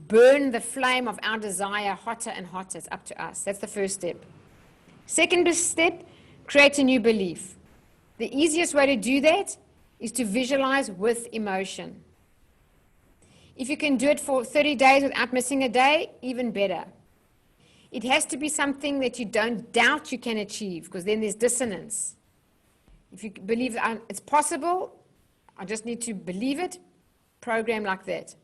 burn the flame of our desire hotter and hotter. It's up to us. That's the first step. Second step, create a new belief. The easiest way to do that is to visualize with emotion. If you can do it for 30 days without missing a day, even better. It has to be something that you don't doubt you can achieve, because then there's dissonance. If you believe that it's possible, I just need to believe it, program like that.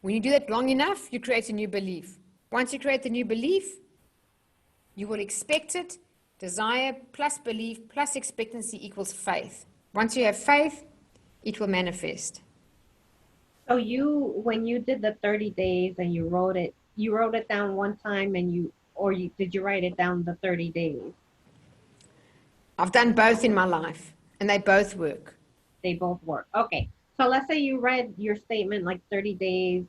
When you do that long enough, you create a new belief. Once you create the new belief, you will expect it. Desire plus belief plus expectancy equals faith. Once you have faith, it will manifest. So when you did the 30 days and you wrote it down one time and did you write it down the 30 days? I've done both in my life, and they both work. They both work. Okay. So let's say you read your statement like 30 days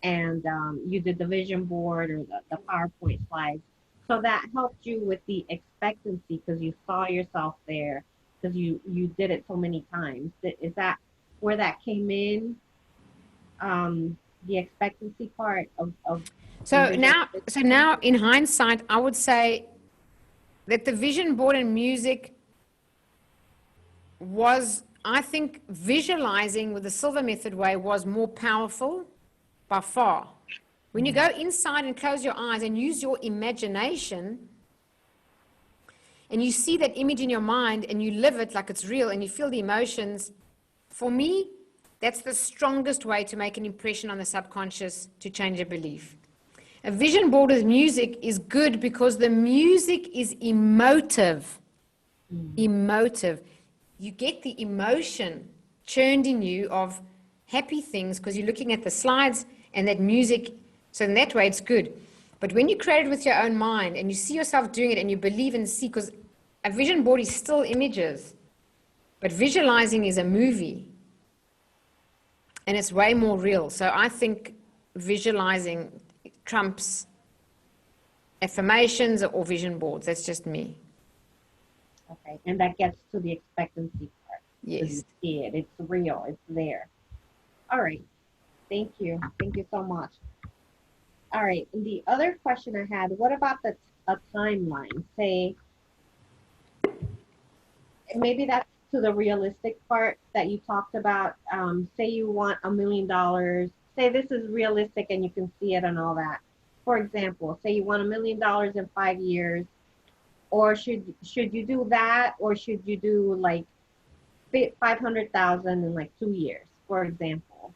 and you did the vision board or the PowerPoint slides. So that helped you with the expectancy because you saw yourself there because you did it so many times. Is that where that came in? The expectancy part of so now in hindsight, I would say that the vision board and music was, I think, visualizing with the Silva Method way was more powerful by far. When you go inside and close your eyes and use your imagination and you see that image in your mind and you live it like it's real and you feel the emotions, for me, that's the strongest way to make an impression on the subconscious to change a belief. A vision board with music is good because the music is emotive. Emotive. You get the emotion churned in you of happy things because you're looking at the slides and that music. So in that way, it's good. But when you create it with your own mind and you see yourself doing it and you believe and see, because a vision board is still images, but visualizing is a movie. And it's way more real. So I think visualizing trumps affirmations or vision boards. That's just me. Okay, and that gets to the expectancy part. Yes. You see it. It's real. It's there. All right. Thank you. Thank you so much. All right. And the other question I had, what about a timeline? Say, maybe that's to the realistic part that you talked about. Say you want $1 million. Say this is realistic and you can see it and all that. For example, say you want $1 million in 5 years, or should you do that, or should you do like 500,000 in like 2 years, for example?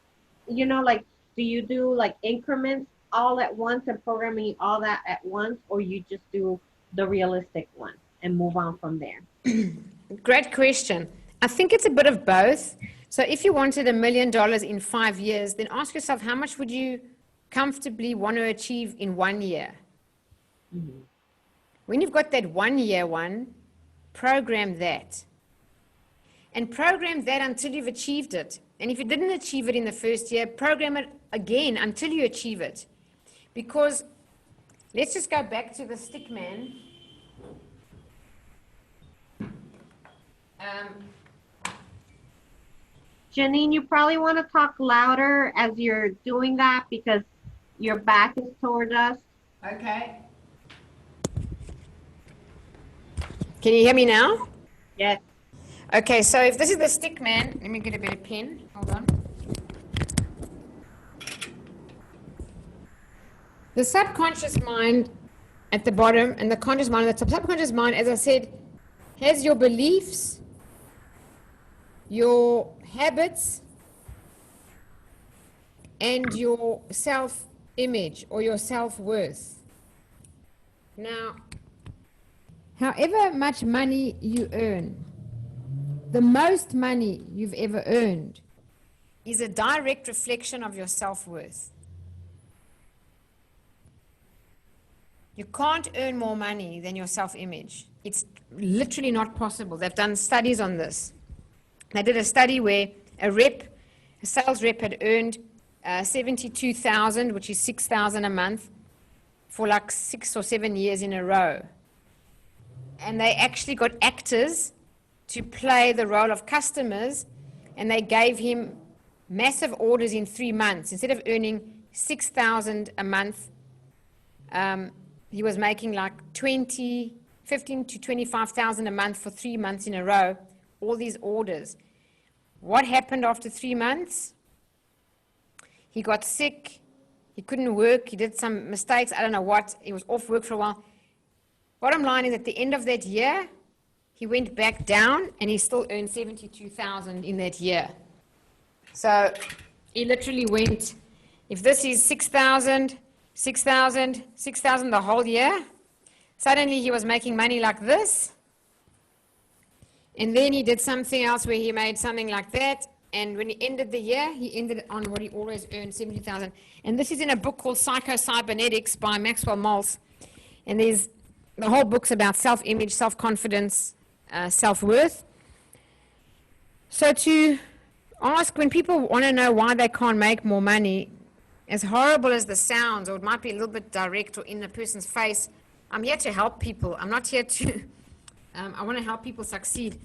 You know, like, do you do like increments all at once and programming all that at once, or you just do the realistic one and move on from there? Great question. I think it's a bit of both. So if you wanted $1 million in 5 years, then ask yourself, how much would you comfortably want to achieve in 1 year? Mm-hmm. When you've got that 1 year one, program that. And program that until you've achieved it. And if you didn't achieve it in the first year, program it again until you achieve it. Because let's just go back to the stick man. Jeanine, you probably want to talk louder as you're doing that because your back is toward us. Okay. Can you hear me now? Yes. Okay, so if this is the stick man, let me get a better pen. Hold on. The subconscious mind at the bottom and the conscious mind at the top. Subconscious mind, as I said, has your beliefs, your habits, and your self-image or your self-worth. Now, however much money you earn, the most money you've ever earned is a direct reflection of your self-worth. You can't earn more money than your self-image. It's literally not possible. They've done studies on this. They did a study where a sales rep had earned 72,000, which is 6,000 a month, for like 6 or 7 years in a row. And they actually got actors to play the role of customers, and they gave him massive orders in 3 months. Instead of earning 6,000 a month, he was making like 15 to 25,000 a month for 3 months in a row, all these orders. What happened after 3 months? He got sick, he couldn't work, he did some mistakes, I don't know what, he was off work for a while. Bottom line is, at the end of that year, he went back down and he still earned 72,000 in that year. So he literally went, if this is 6,000, 6,000, 6,000 the whole year, suddenly he was making money like this. And then he did something else where he made something like that. And when he ended the year, he ended on what he always earned, 70,000. And this is in a book called Psycho-Cybernetics by Maxwell Maltz. And the whole book's about self-image, self-confidence, self-worth. So to ask, when people want to know why they can't make more money, as horrible as this sounds, or it might be a little bit direct or in the person's face, I'm here to help people. I'm not here to, I want to help people succeed.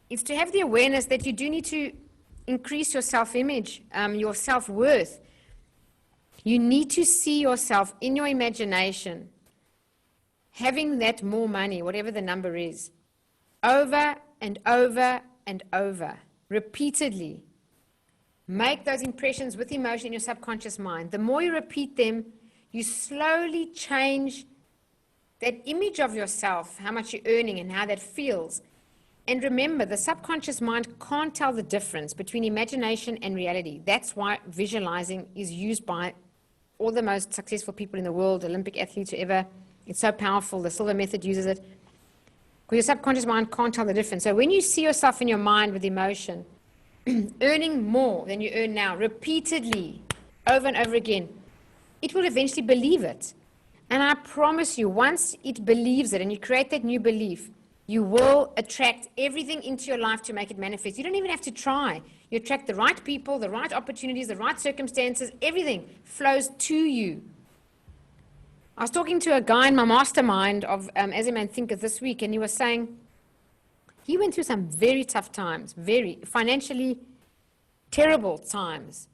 It's to have the awareness that you do need to increase your self-image, your self-worth. You need to see yourself in your imagination having that more money, whatever the number is, over and over and over, repeatedly. Make those impressions with emotion in your subconscious mind. The more you repeat them, you slowly change that image of yourself, how much you're earning and how that feels. And remember, the subconscious mind can't tell the difference between imagination and reality. That's why visualizing is used by all the most successful people in the world, Olympic athletes, whoever. It's so powerful. The Silva Method uses it. Because your subconscious mind can't tell the difference. So when you see yourself in your mind with emotion, earning more than you earn now, repeatedly, over and over again, it will eventually believe it. And I promise you, once it believes it and you create that new belief, You will attract everything into your life to make it manifest. You don't even have to try. You attract the right people, the right opportunities, the right circumstances. Everything flows to you. I was talking to a guy in my mastermind of As a Man Thinketh this week, and he was saying he went through some very tough times, very financially terrible times.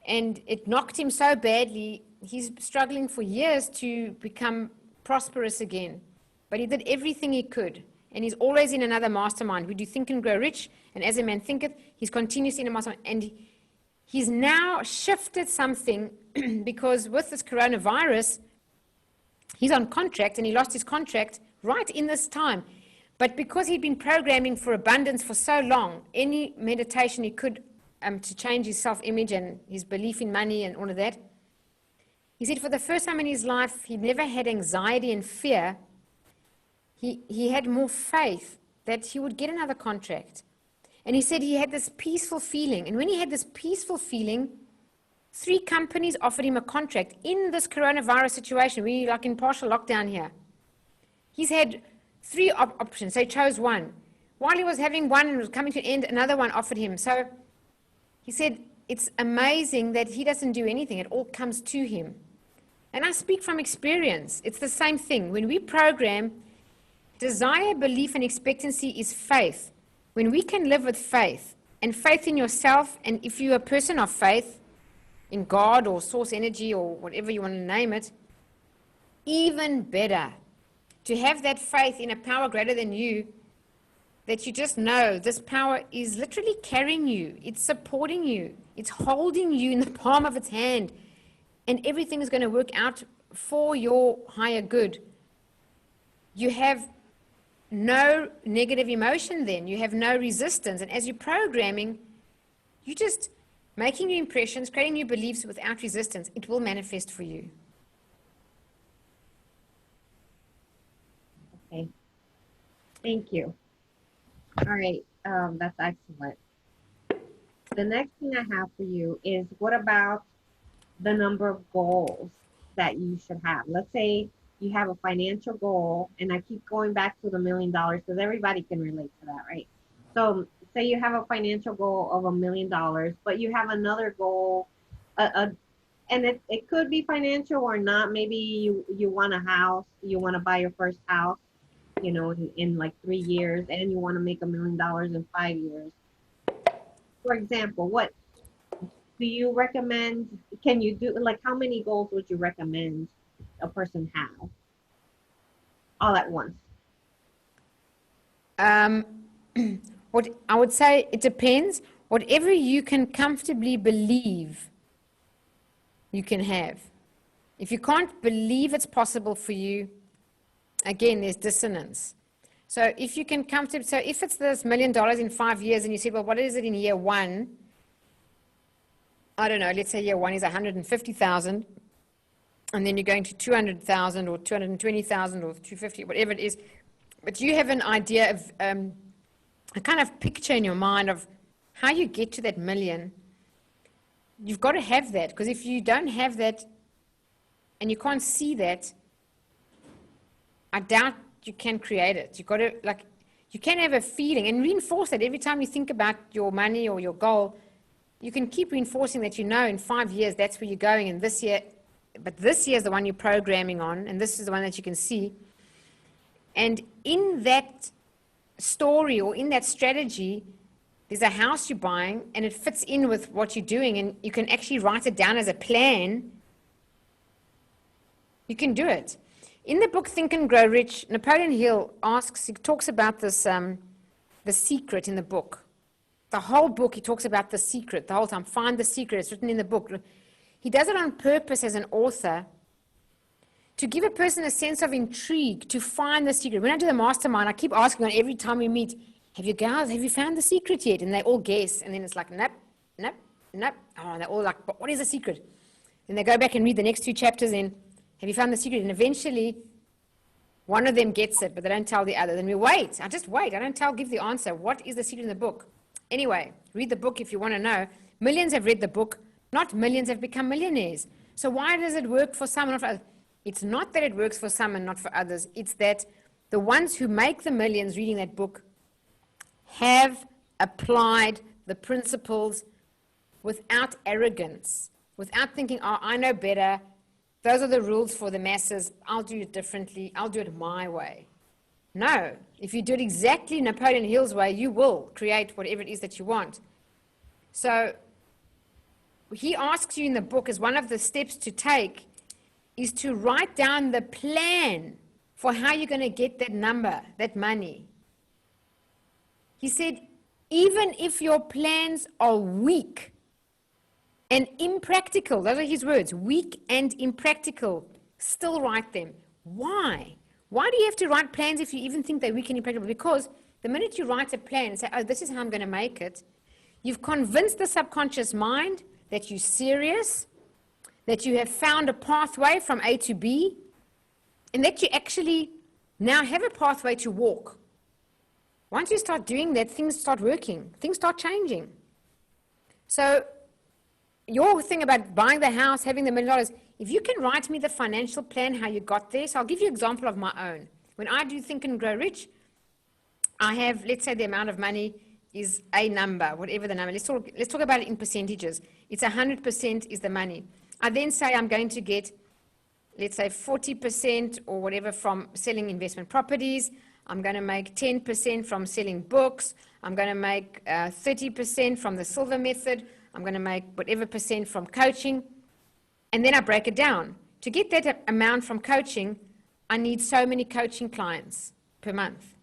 And it knocked him so badly, he's struggling for years to become prosperous again. But he did everything he could. And he's always in another mastermind. We do Think and Grow Rich, and As a Man Thinketh, he's continuously in a mastermind. And he's now shifted something because with this coronavirus, he's on contract, and he lost his contract right in this time. But because he'd been programming for abundance for so long, any meditation he could to change his self-image and his belief in money and all of that, he said for the first time in his life, he never had anxiety and fear. He had more faith that he would get another contract. And he said he had this peaceful feeling. And when he had this peaceful feeling, 3 companies offered him a contract in this coronavirus situation. We're like in partial lockdown here. He's had 3 options. So he chose one. While he was having one and was coming to an end, another one offered him. So he said it's amazing that he doesn't do anything. It all comes to him. And I speak from experience. It's the same thing. When we program, desire, belief, and expectancy is faith. When we can live with faith, and faith in yourself, and if you're a person of faith, in God or source energy or whatever you want to name it, even better. To have that faith in a power greater than you, that you just know this power is literally carrying you. It's supporting you. It's holding you in the palm of its hand. And everything is going to work out for your higher good. You have no negative emotion then. You have no resistance. And as you're programming, you're just making new impressions, creating new beliefs without resistance. It will manifest for you. Okay. Thank you. All right. That's excellent. The next thing I have for you is, what about the number of goals that you should have? Let's say you have a financial goal, and I keep going back to the $1 million because everybody can relate to that, right? So say you have a financial goal of $1 million, but you have another goal, and it could be financial or not. Maybe you want a house, you want to buy your first house, you know, in like 3 years, and you want to make $1 million in 5 years. For example, what do you recommend? Can you do, like, how many goals would you recommend a person have all at once? What I would say, it depends. Whatever you can comfortably believe, you can have. If you can't believe it's possible for you, again, there's dissonance. So if you can comfortably, so if it's this $1 million in 5 years, and you say, well, what is it in year 1? I don't know, let's say year 1 is 150,000, and then you're going to 200,000 or 220,000 or 250, whatever it is. But you have an idea of a kind of picture in your mind of how you get to that million. You've got to have that, because if you don't have that and you can't see that, I doubt you can create it. You've got to, like, you can have a feeling and reinforce that every time you think about your money or your goal. You can keep reinforcing that, you know, in 5 years, that's where you're going, and this year, but this year is the one you're programming on, and this is the one that you can see. And in that story or in that strategy, there's a house you're buying, and it fits in with what you're doing, and you can actually write it down as a plan. You can do it. In the book Think and Grow Rich, Napoleon Hill he talks about this, the secret in the book. The whole book, he talks about the secret the whole time. Find the secret. It's written in the book. He does it on purpose as an author to give a person a sense of intrigue to find the secret. When I do the mastermind, I keep asking on every time we meet, have you found the secret yet? And they all guess. And then it's like, nope, nope, nope. Oh, and they're all like, but what is the secret? Then they go back and read the next 2 chapters and have you found the secret? And eventually one of them gets it, but they don't tell the other. Then we wait. I just wait. I don't give the answer. What is the secret in the book? Anyway, read the book if you want to know. Millions have read the book. Not millions have become millionaires. So why does it work for some and not for others? It's not that it works for some and not for others. It's that the ones who make the millions reading that book have applied the principles without arrogance, without thinking, oh, I know better. Those are the rules for the masses. I'll do it differently. I'll do it my way. No, if you do it exactly Napoleon Hill's way, you will create whatever it is that you want. So he asks you in the book, as one of the steps to take, is to write down the plan for how you're going to get that number, that money. He said, even if your plans are weak and impractical, those are his words, weak and impractical, still write them. Why? Why do you have to write plans if you even think they're weak and impractical? Because the minute you write a plan and say, oh, this is how I'm going to make it, you've convinced the subconscious mind that you're serious, that you have found a pathway from A to B, and that you actually now have a pathway to walk. Once you start doing that, things start working. Things start changing. So your thing about buying the house, having the $1 million, if you can write me the financial plan, how you got there. So I'll give you an example of my own. When I do Think and Grow Rich, I have, let's say the amount of money is a number, whatever the number. Let's talk about it in percentages. It's 100% is the money. I then say I'm going to get, let's say 40% or whatever from selling investment properties. I'm going to make 10% from selling books. I'm going to make 30% from the Silva Method. I'm going to make whatever percent from coaching. And then I break it down. To get that amount from coaching, I need so many coaching clients per month.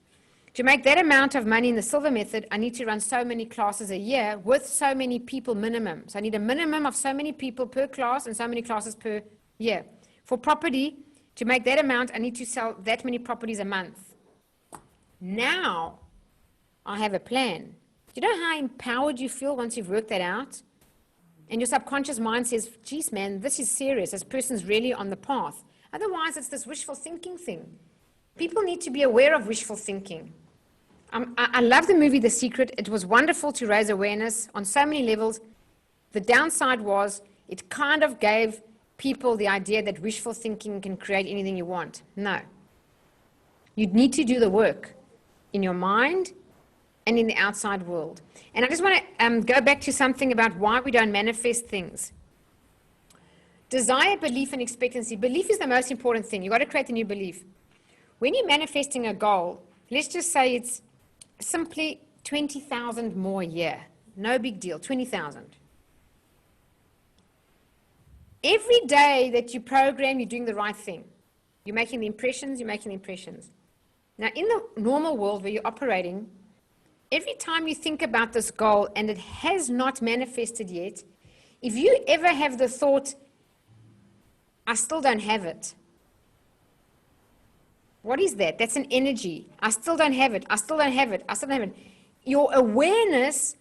To make that amount of money in the Silva Method, I need to run so many classes a year with so many people minimum. So I need a minimum of so many people per class and so many classes per year. For property, to make that amount, I need to sell that many properties a month. Now, I have a plan. Do you know how empowered you feel once you've worked that out? And your subconscious mind says, geez, man, this is serious. This person's really on the path. Otherwise, it's this wishful thinking thing. People need to be aware of wishful thinking. I love the movie The Secret. It was wonderful to raise awareness on so many levels. The downside was it kind of gave people the idea that wishful thinking can create anything you want. No. You need to do the work in your mind and in the outside world. And I just want to go back to something about why we don't manifest things. Desire, belief, and expectancy. Belief is the most important thing. You've got to create a new belief. When you're manifesting a goal, let's just say it's simply 20,000 more a year. No big deal, 20,000. Every day that you program, you're doing the right thing. You're making the impressions, you're making the impressions. Now, in the normal world where you're operating, every time you think about this goal and it has not manifested yet, if you ever have the thought, I still don't have it. What is that? That's an energy. I still don't have it. I still don't have it. I still don't have it. Your awareness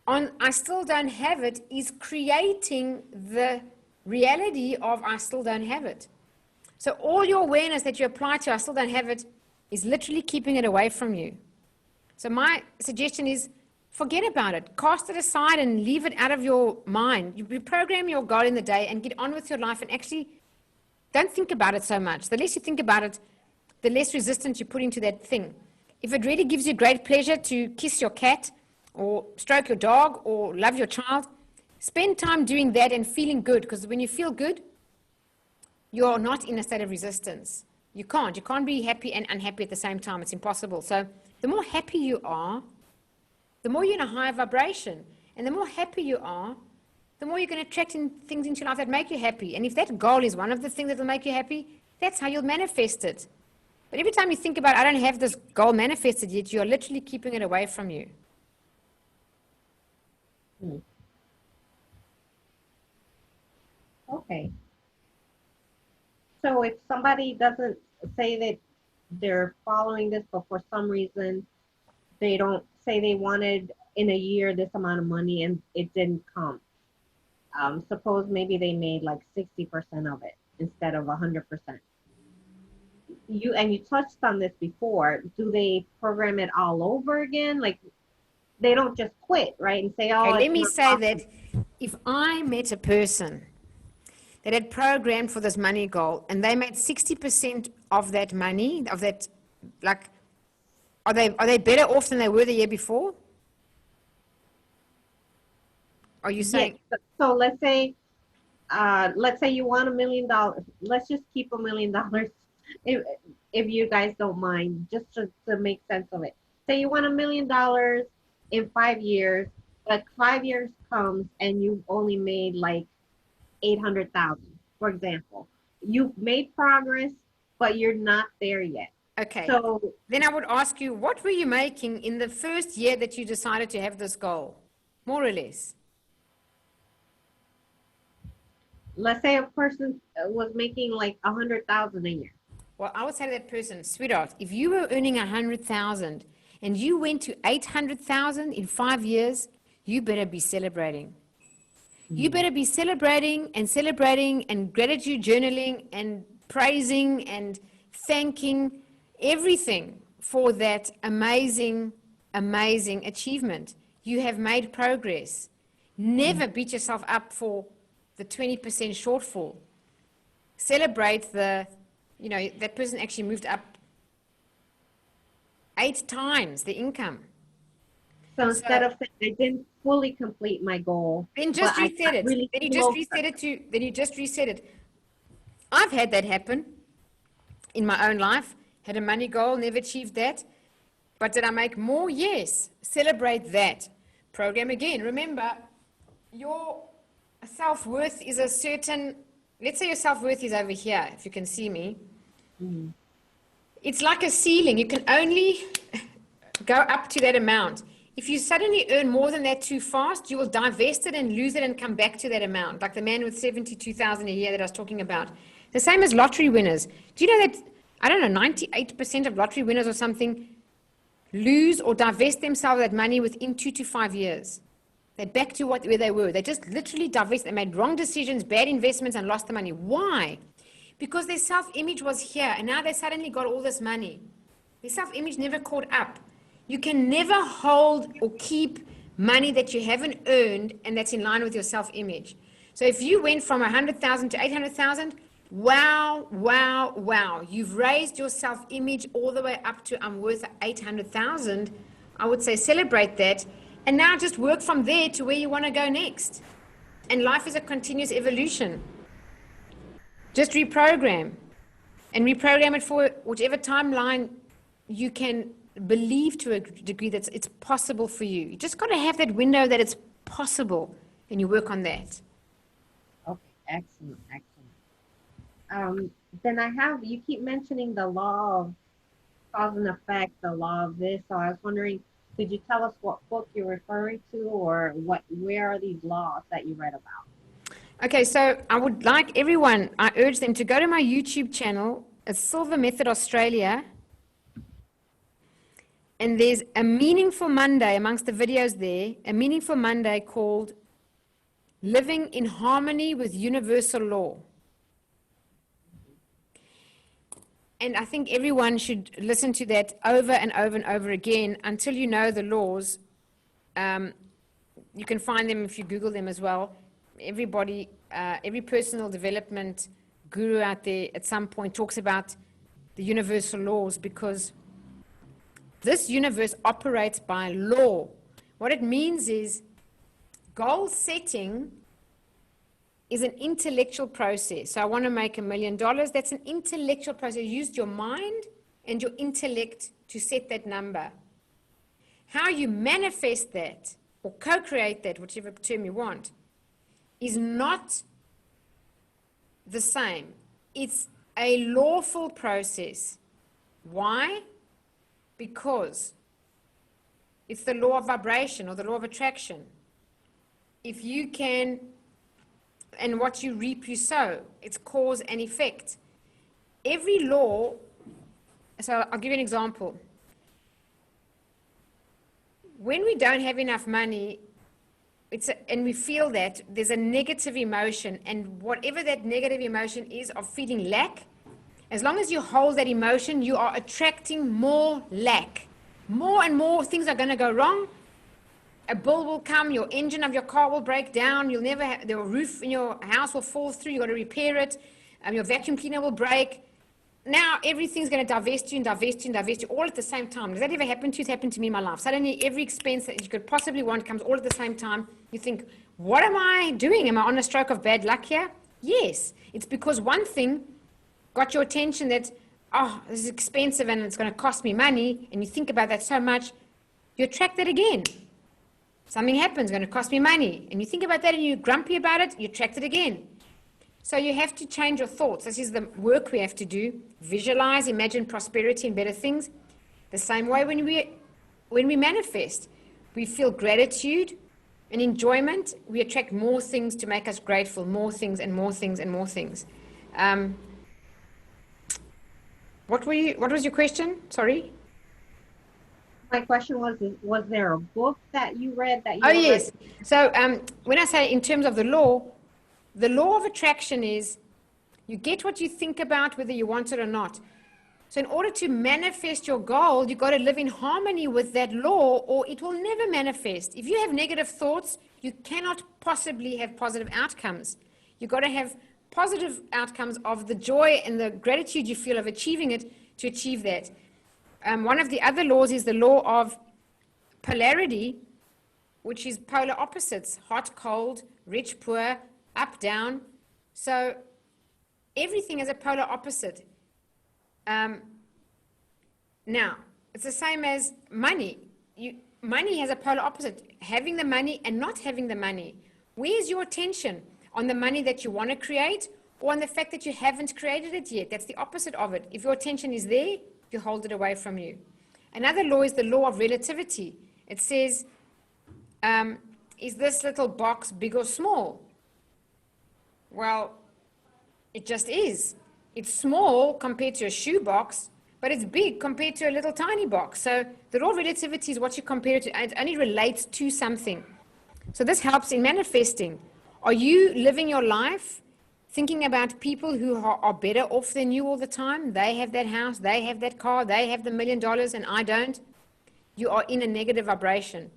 on I still don't have it is creating the reality of I still don't have it. So all your awareness that you apply to I still don't have it is literally keeping it away from you. So my suggestion is forget about it. Cast it aside and leave it out of your mind. You reprogram your goal in the day and get on with your life and actually don't think about it so much. The less you think about it, the less resistance you put into that thing. If it really gives you great pleasure to kiss your cat or stroke your dog or love your child, spend time doing that and feeling good, because when you feel good, you're not in a state of resistance. You can't be happy and unhappy at the same time. It's impossible. So the more happy you are, the more you're in a higher vibration. And the more happy you are, the more you're going to attract things into your life that make you happy. And if that goal is one of the things that will make you happy, that's how you'll manifest it. But every time you think about, I don't have this goal manifested yet, you're literally keeping it away from you. Okay. So if somebody doesn't say that they're following this, but for some reason they don't say they wanted in a year this amount of money and it didn't come. Suppose maybe they made like 60% of it instead of 100%. You touched on this before. Do they program it all over again? Like they don't just quit, right? And say, oh, okay, let me say that if I met a person that had programmed for this money goal and they made 60% of that money, of that like, are they better off than they were the year before? Are you saying? Yes. So let's say you want $1 million. Let's just keep $1 million if if you guys don't mind, just to make sense of it. Say you want $1 million in 5 years, but 5 years comes and you've only made like 800,000, for example. You've made progress, but you're not there yet. Okay. So then I would ask you, what were you making in the first year that you decided to have this goal, more or less? let's say a person was making like 100,000 a year. Well, I would say to that person, sweetheart, if you were earning 100,000 and you went to 800,000 in 5 years, you better be celebrating. You better be celebrating and gratitude journaling and praising and thanking everything for that amazing, amazing achievement. You have made progress. Never beat yourself up for the 20% shortfall. Celebrate that person actually moved up 8 times the income. So instead of saying I didn't fully complete my goal, then just reset it. Really then you just reset it. I've had that happen in my own life. Had a money goal, never achieved that. But did I make more? Yes. Celebrate that. Program again. Remember, your self-worth is a certain, let's say your self-worth is over here, if you can see me. Mm. It's like a ceiling. You can only go up to that amount. If you suddenly earn more than that too fast, you will divest it and lose it and come back to that amount, like the man with 72,000 a year that I was talking about. The same as lottery winners. Do you know that, I don't know, 98% of lottery winners or something lose or divest themselves of that money within 2 to 5 years? They're back to where they were. They just literally divest. They made wrong decisions, bad investments, and lost the money. Why? Because their self-image was here, and now they suddenly got all this money. Their self-image never caught up. You can never hold or keep money that you haven't earned and that's in line with your self-image. So if you went from 100,000 to 800,000, wow, wow, wow. You've raised your self-image all the way up to I'm worth 800,000. I would say celebrate that. And now just work from there to where you want to go next. And life is a continuous evolution. Just reprogram. And reprogram it for whichever timeline you can believe to a degree that it's possible for you. You just got to have that window that it's possible, and you work on that. Okay, excellent, excellent. Then you keep mentioning the law of cause and effect, the law of this. So I was wondering, could you tell us what book you're referring to, or where are these laws that you read about? Okay, so I would like everyone, I urge them to go to my YouTube channel. It's Silva Method Australia. And there's a meaningful Monday amongst the videos there, a meaningful Monday called Living in Harmony with Universal Law. And I think everyone should listen to that over and over and over again until you know the laws. You can find them if you Google them as well. Everybody, every personal development guru out there at some point talks about the universal laws, because this universe operates by law. What it means is goal setting is an intellectual process. So I want to make $1 million. That's an intellectual process. You used your mind and your intellect to set that number. How you manifest that or co-create that, whichever term you want, is not the same. It's a lawful process. Why? Because it's the law of vibration or the law of attraction. If you can, and what you reap, you sow. It's cause and effect. Every law, so I'll give you an example. When we don't have enough money, and we feel that, there's a negative emotion, and whatever that negative emotion is of feeling lack, as long as you hold that emotion, you are attracting more lack. More and more things are going to go wrong. A bill will come, your engine of your car will break down, you'll never have, the roof in your house will fall through, you've got to repair it, your vacuum cleaner will break. now everything's going to divest you and divest you and divest you all at the same time. Does that ever happen to you? It's happened to me in my life. Suddenly every expense that you could possibly want comes all at the same time. You think, what am I doing? Am I on a stroke of bad luck here? Yes. It's because one thing got your attention that, oh, this is expensive and it's going to cost me money. And you think about that so much, you attract that again. Something happens, it's going to cost me money. And you think about that and you're grumpy about it, you attract it again. So you have to change your thoughts. This is the work we have to do. Visualize, imagine prosperity and better things. The same way when we manifest, we feel gratitude and enjoyment. We attract more things to make us grateful, more things and more things and more things. What was your question? Sorry. My question was there a book that you read that you Oh, yes. So when I say in terms of the law of attraction is you get what you think about whether you want it or not. So in order to manifest your goal, you've got to live in harmony with that law or it will never manifest. If you have negative thoughts, you cannot possibly have positive outcomes. You've got to have positive outcomes of the joy and the gratitude you feel of achieving it to achieve that. One of the other laws is the law of polarity, which is polar opposites, hot, cold, rich, poor, up, down. So everything is a polar opposite. Now, it's the same as money. Money has a polar opposite, having the money and not having the money. Where's your attention? On the money that you want to create or on the fact that you haven't created it yet? That's the opposite of it. If your attention is there, you hold it away from you. Another law is the law of relativity. It says, is this little box big or small? Well, it just is. It's small compared to a shoebox, but it's big compared to a little tiny box. So the law of relativity is what you compare it to. It only relates to something. So this helps in manifesting. Are you living your life thinking about people who are better off than you all the time? They have that house, they have that car, they have the $1 million and I don't. You are in a negative vibration.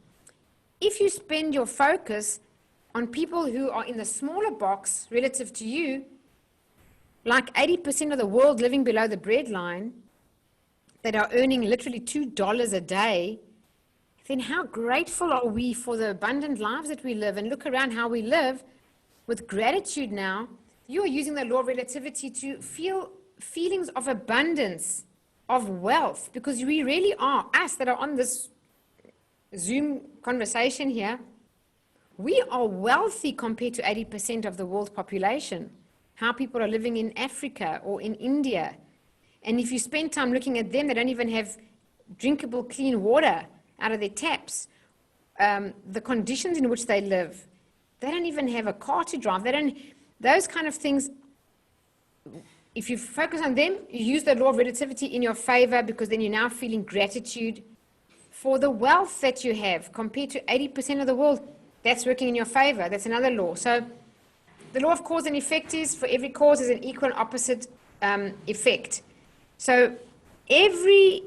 If you spend your focus on people who are in the smaller box relative to you, like 80% of the world living below the breadline, that are earning literally $2 a day, then how grateful are we for the abundant lives that we live? And look around how we live with gratitude now. You are using the law of relativity to feel feelings of abundance, of wealth, because we really are, us that are on this Zoom conversation here, we are wealthy compared to 80% of the world's population. How people are living in Africa or in India. And if you spend time looking at them, they don't even have drinkable clean water out of their taps. The conditions in which they live, they don't even have a car to drive. Those kind of things, if you focus on them, you use the law of relativity in your favor because then you're now feeling gratitude for the wealth that you have compared to 80% of the world. That's working in your favor. That's another law. So the law of cause and effect is for every cause is an equal and opposite effect. So every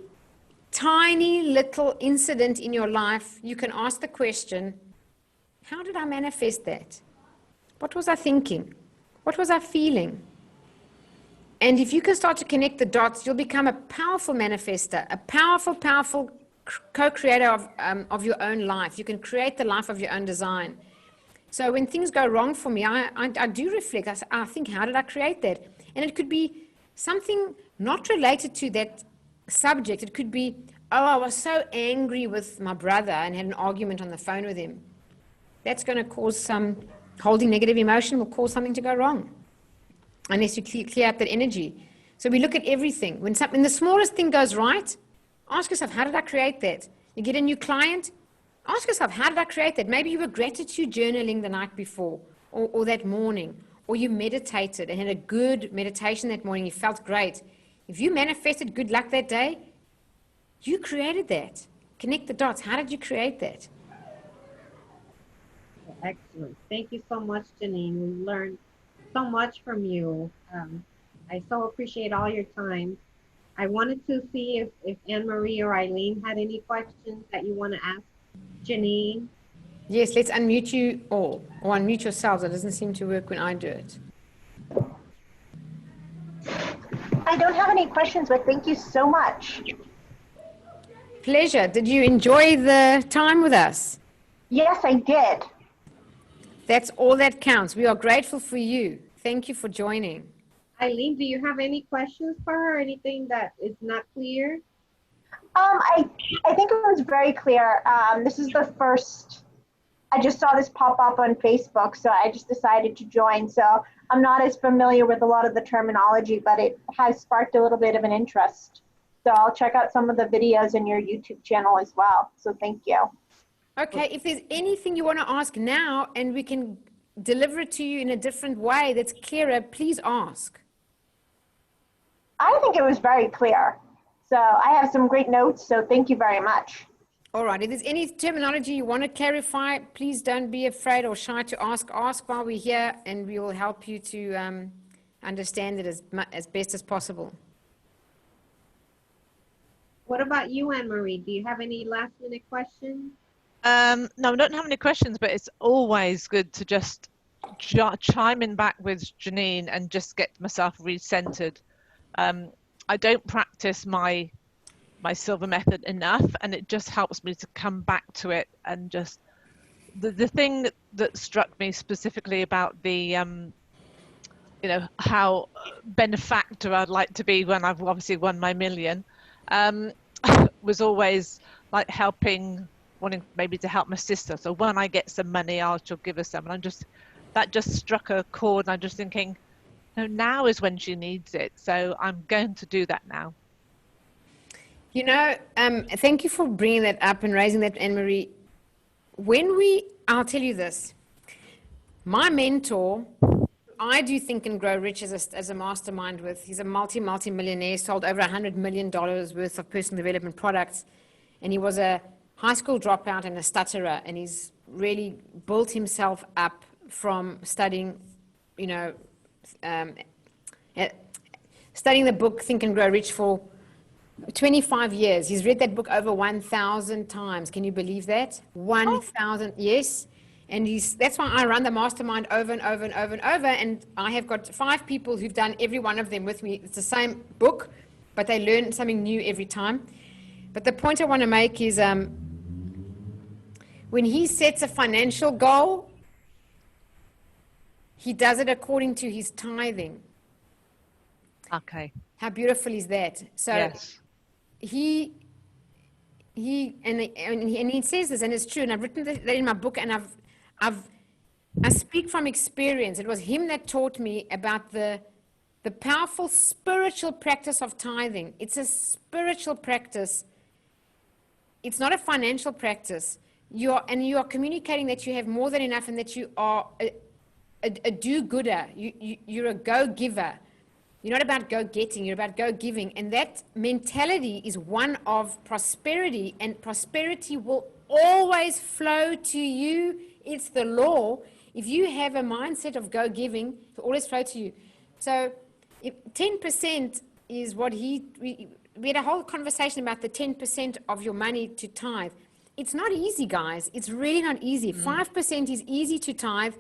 tiny little incident in your life, you can ask the question, how did I manifest that? What was I thinking? What was I feeling? And if you can start to connect the dots, you'll become a powerful manifester, a powerful, powerful co-creator of your own life. You can create the life of your own design. So when things go wrong for me, I do reflect. I think, how did I create that? And it could be something not related to that subject. It could be, oh, I was so angry with my brother and had an argument on the phone with him. That's going to cause some, holding negative emotion will cause something to go wrong unless you clear up that energy. So we look at everything. When the smallest thing goes right, ask yourself, how did I create that? You get a new client, ask yourself, how did I create that? Maybe you were gratitude journaling the night before or that morning, or you meditated and had a good meditation that morning. You felt great. If you manifested good luck that day, you created that. Connect the dots. How did you create that? Excellent. Thank you so much, Jeanine. We learned so much from you. I so appreciate all your time. I wanted to see if Anne-Marie or Eileen had any questions that you want to ask Jeanine. Yes, let's unmute you all, or unmute yourselves. It doesn't seem to work when I do it. I don't have any questions, but thank you so much. Pleasure. Did you enjoy the time with us? Yes, I did. That's all that counts. We are grateful for you. Thank you for joining. Eileen, do you have any questions for her? Anything that is not clear? I think it was very clear. This is the first, I just saw this pop up on Facebook, so I just decided to join. So I'm not as familiar with a lot of the terminology, but it has sparked a little bit of an interest. So I'll check out some of the videos in your YouTube channel as well. So thank you. Okay, if there's anything you want to ask now and we can deliver it to you in a different way that's clearer, please ask. I think it was very clear. So I have some great notes, so thank you very much. All right, if there's any terminology you want to clarify, please don't be afraid or shy to ask. Ask while we're here and we will help you to understand it as best as possible. What about you, Anne-Marie? Do you have any last minute questions? No, I don't have any questions, but it's always good to just chime in back with Jeanine and just get myself recentered. I don't practice my Silva method enough, and it just helps me to come back to it. And just the thing that struck me specifically about the you know, how benefactor I'd like to be when I've obviously won my million, was always like wanting maybe to help my sister. So when I get some money, she'll give her some. And that just struck a chord. And I'm just thinking, no, now is when she needs it. So I'm going to do that now. You know, thank you for bringing that up and raising that, Anne-Marie. I'll tell you this, my mentor, I do Think and Grow Rich as a mastermind with, he's a multi-millionaire, sold over $100 million worth of personal development products. And he was a high school dropout and a stutterer. And he's really built himself up from studying, you know, studying the book Think and Grow Rich for 25 years. He's read that book over 1,000 times. Can you believe that? 1,000, yes. And that's why I run the mastermind over and over and over and over. And I have got 5 people who've done every one of them with me. It's the same book, but they learn something new every time. But the point I want to make is when he sets a financial goal, he does it according to his tithing. Okay. How beautiful is that? So yes. He says this, and it's true, and I've written that in my book, and I speak from experience. It was him that taught me about the powerful spiritual practice of tithing. It's a spiritual practice. It's not a financial practice. You are communicating that you have more than enough and that you are a do-gooder. You're a go-giver. You're not about go-getting, you're about go-giving. And that mentality is one of prosperity, and prosperity will always flow to you. It's the law. If you have a mindset of go-giving, it will always flow to you. So 10% is what we had a whole conversation about the 10% of your money to tithe. It's not easy, guys. It's really not easy. 5% is easy to tithe,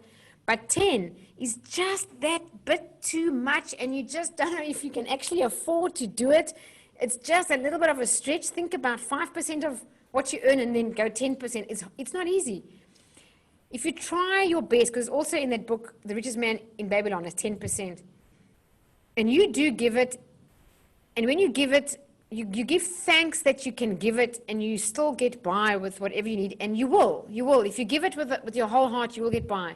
but 10 is just that bit too much, and you just don't know if you can actually afford to do it. It's just a little bit of a stretch. Think about 5% of what you earn and then go 10%. It's not easy. If you try your best, because also in that book, The Richest Man in Babylon is 10%, and you do give it, and when you give it, you give thanks that you can give it, and you still get by with whatever you need, and you will. If you give it with your whole heart, you will get by.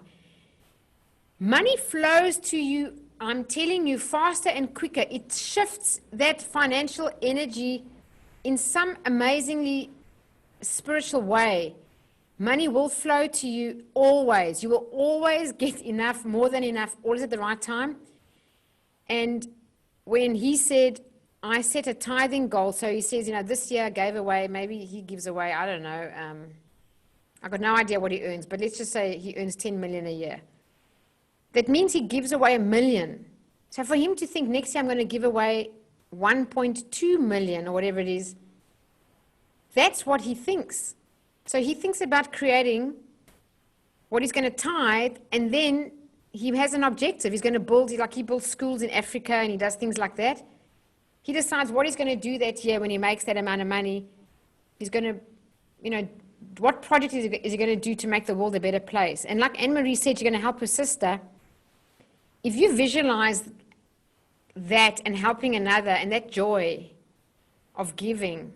Money flows to you, I'm telling you, faster and quicker. It shifts that financial energy in some amazingly spiritual way. Money will flow to you always. You will always get enough, more than enough, always at the right time. And when he said, I set a tithing goal, so he says, this year I gave away, maybe he gives away, I don't know, I've got no idea what he earns, but let's just say he earns 10 million a year. That means he gives away $1 million. So for him to think next year I'm going to give away 1.2 million or whatever it is, that's what he thinks. So he thinks about creating what he's going to tithe, and then he has an objective. He's going to build, like he builds schools in Africa and he does things like that. He decides what he's going to do that year when he makes that amount of money. He's going to, you know, what project is he going to do to make the world a better place? And like Anne-Marie said, you're going to help her sister. If you visualize that and helping another and that joy of giving,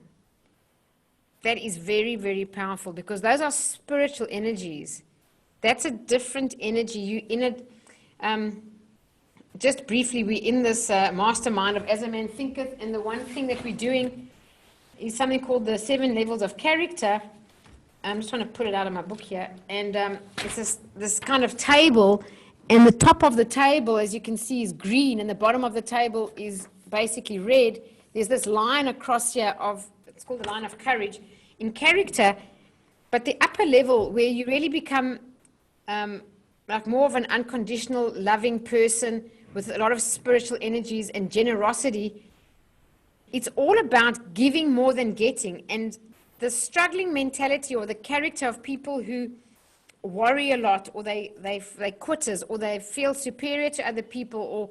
that is very, very powerful, because those are spiritual energies. That's a different energy. You in it. Just briefly, we're in this mastermind of As a Man Thinketh, and the one thing that we're doing is something called the 7 levels of character. I'm just trying to put it out of my book here, and it's this kind of table, and the top of the table, as you can see, is green, and the bottom of the table is basically red. There's this line across here it's called the line of courage in character, but the upper level where you really become like more of an unconditional, loving person with a lot of spiritual energies and generosity. It's all about giving more than getting. And the struggling mentality or the character of people who worry a lot, or they quitters, or they feel superior to other people, or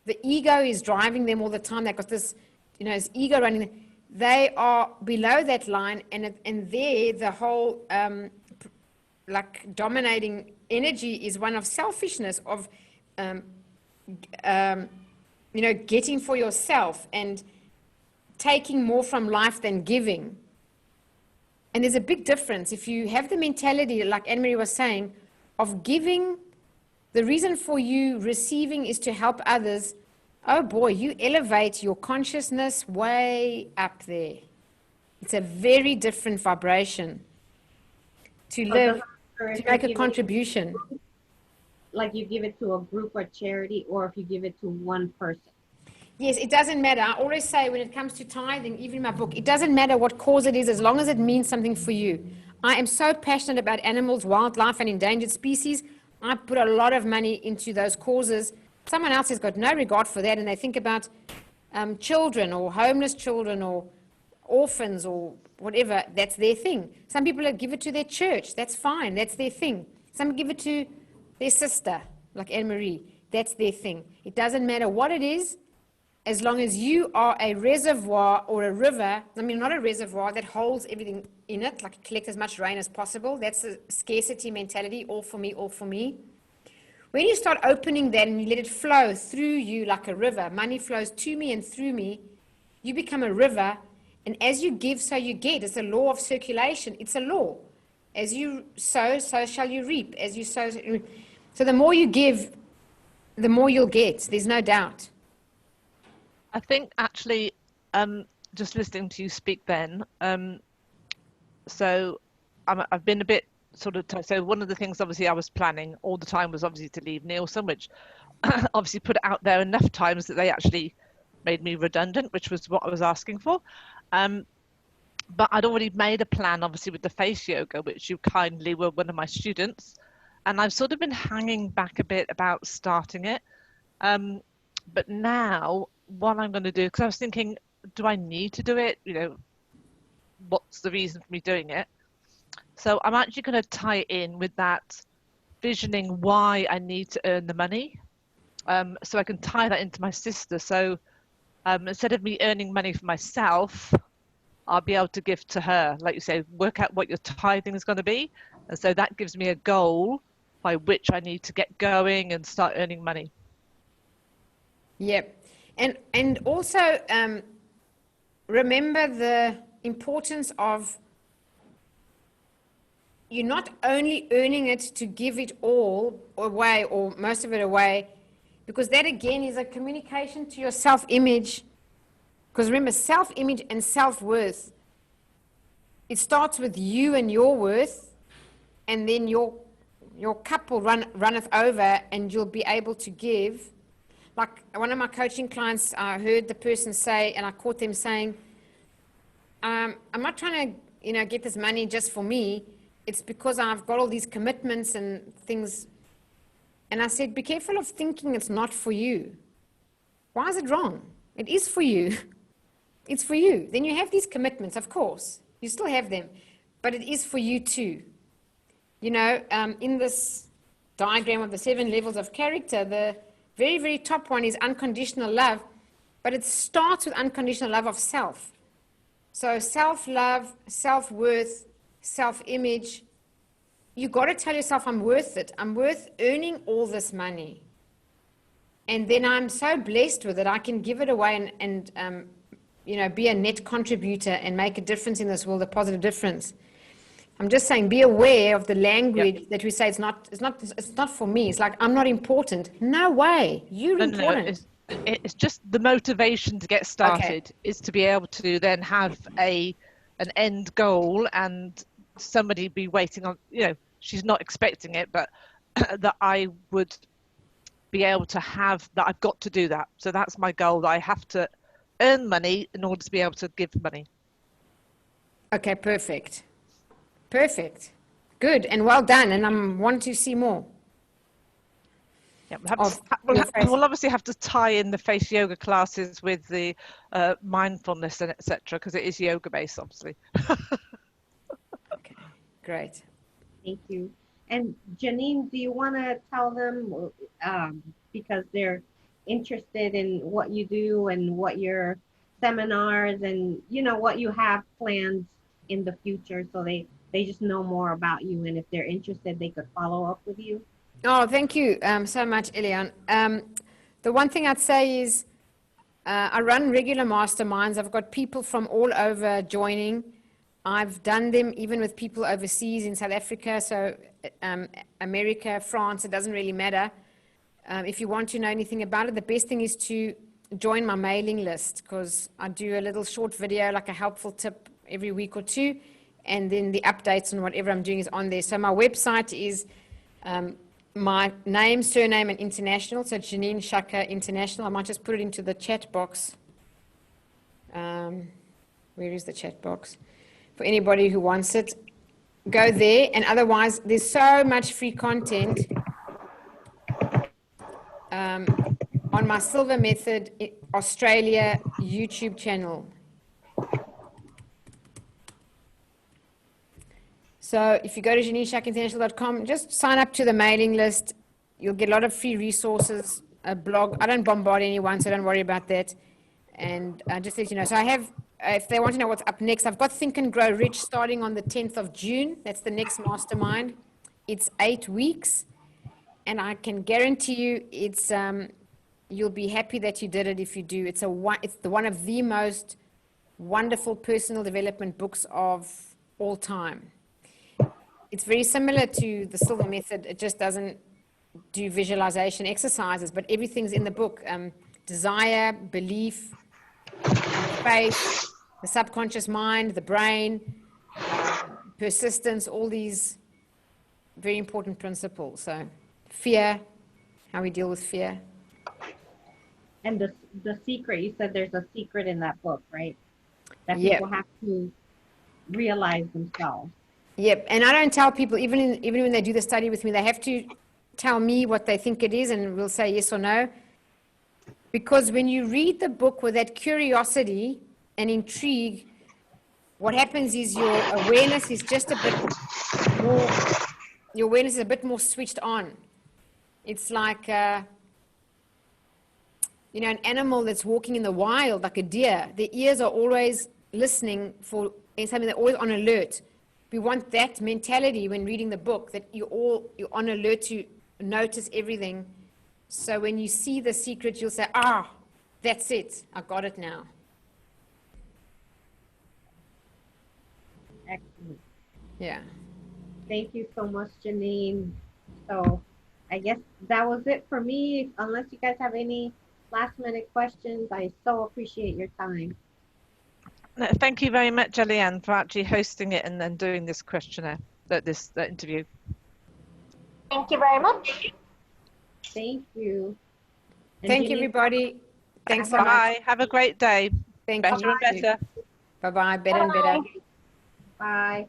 the ego is driving them all the time. They've got this, this ego running. They are below that line, and there the whole like dominating energy is one of selfishness, of getting for yourself and taking more from life than giving. And there's a big difference. If you have the mentality, like Anne-Marie was saying, of giving, the reason for you receiving is to help others, oh boy, you elevate your consciousness way up there. It's a very different vibration to live, to make a contribution. Like you give it to a group or charity, or if you give it to one person. Yes, it doesn't matter. I always say when it comes to tithing, even in my book, it doesn't matter what cause it is, as long as it means something for you. I am so passionate about animals, wildlife, and endangered species. I put a lot of money into those causes. Someone else has got no regard for that, and they think about children, or homeless children, or orphans, or whatever. That's their thing. Some people give it to their church. That's fine. That's their thing. Some give it to their sister, like Anne-Marie. That's their thing. It doesn't matter what it is, as long as you are a reservoir or a river. I mean, not a reservoir that holds everything in it, like collect as much rain as possible. That's a scarcity mentality, all for me, all for me. When you start opening that and you let it flow through you like a river, money flows to me and through me, you become a river, and as you give, so you get. It's a law of circulation. It's a law. As you sow, so shall you reap. As you sow, so the more you give, the more you'll get. There's no doubt. I think actually, just listening to you speak then, so I've been a bit sort of, so one of the things obviously I was planning all the time was obviously to leave Nielsen, which obviously put it out there enough times that they actually made me redundant, which was what I was asking for. But I'd already made a plan, obviously, with the face yoga, which you kindly were one of my students. And I've sort of been hanging back a bit about starting it. But now what I'm going to do, because I was thinking, do I need to do it? What's the reason for me doing it? So I'm actually going to tie it in with that visioning why I need to earn the money. So I can tie that into my sister. So instead of me earning money for myself, I'll be able to give to her. Like you say, work out what your tithing is going to be. And so that gives me a goal by which I need to get going and start earning money. Yep. And also remember the importance of you not only earning it to give it all away or most of it away, because that again is a communication to your self-image. Because remember, self-image and self-worth, it starts with you and your worth, and then your cup will runneth over, and you'll be able to give. Like one of my coaching clients, I heard the person say, and I caught them saying, I'm not trying to, get this money just for me. It's because I've got all these commitments and things. And I said, be careful of thinking it's not for you. Why is it wrong? It is for you. It's for you. Then you have these commitments, of course. You still have them. But it is for you too. In this diagram of the 7 levels of character, the very, very top one is unconditional love. but it starts with unconditional love of self. So self-love, self-worth, self-image. You got to tell yourself, I'm worth it. I'm worth earning all this money. And then I'm so blessed with it, I can give it away and be a net contributor and make a difference in this world, a positive difference. I'm just saying, be aware of the language that we say it's not for me. It's like, I'm not important. No way. You're important. It's just the motivation to get started is to be able to then have an end goal and somebody be waiting on, she's not expecting it, but that I would be able to have that. I've got to do that. So that's my goal, that I have to earn money in order to be able to give money. Okay, perfect. Good, and well done, and I want to see more. Yeah, we'll obviously have to tie in the face yoga classes with the mindfulness and etc., because it is yoga based, obviously. Okay, great. Thank you. And Jeanine, do you want to tell them, because they're interested in what you do and what your seminars and what you have planned in the future, so they just know more about you, and if they're interested, they could follow up with you? Oh, thank you so much, Eliane. The one thing I'd say is I run regular masterminds. I've got people from all over joining. I've done them even with people overseas in South Africa, so America, France, it doesn't really matter. If you want to know anything about it, the best thing is to join my mailing list, because I do a little short video, like a helpful tip every week or two, and then the updates on whatever I'm doing is on there. So my website is my name, surname, and international. So Jeanine Sciacca International. I might just put it into the chat box. Where is the chat box? For anybody who wants it, go there. And otherwise, there's so much free content on my Silva Method Australia YouTube channel. So if you go to JeanineSciaccaInternational.com, just sign up to the mailing list. You'll get a lot of free resources, a blog. I don't bombard anyone, so don't worry about that. And just let you know. So I have, if they want to know what's up next, I've got Think and Grow Rich starting on the 10th of June. That's the next mastermind. It's 8 weeks. And I can guarantee you it's, you'll be happy that you did it if you do. It's one of the most wonderful personal development books of all time. It's very similar to the Silva Method. It just doesn't do visualization exercises, but everything's in the book. Desire, belief, faith, the subconscious mind, the brain, persistence, all these very important principles. So fear, how we deal with fear. And the secret, you said there's a secret in that book, right? That people have to realize themselves. Yep, and I don't tell people, even when they do the study with me, they have to tell me what they think it is, and we'll say yes or no. Because when you read the book with that curiosity and intrigue, what happens is your awareness is just a bit more, your awareness is a bit more switched on. It's like, an animal that's walking in the wild, like a deer. Their ears are always listening for something, they're always on alert. We want that mentality when reading the book, that you're on alert to notice everything. So when you see the secret, you'll say, that's it. I got it now. Excellent. Yeah. Thank you so much, Jeanine. So I guess that was it for me. Unless you guys have any last minute questions, I so appreciate your time. No, thank you very much, Eliane, for actually hosting it and then doing this questionnaire, this interview. Thank you very much. Thank you. And Thank you, everybody. Thanks so much. Bye. Have a great day. Thank better you. and better. Bye-bye. Better and better. Bye.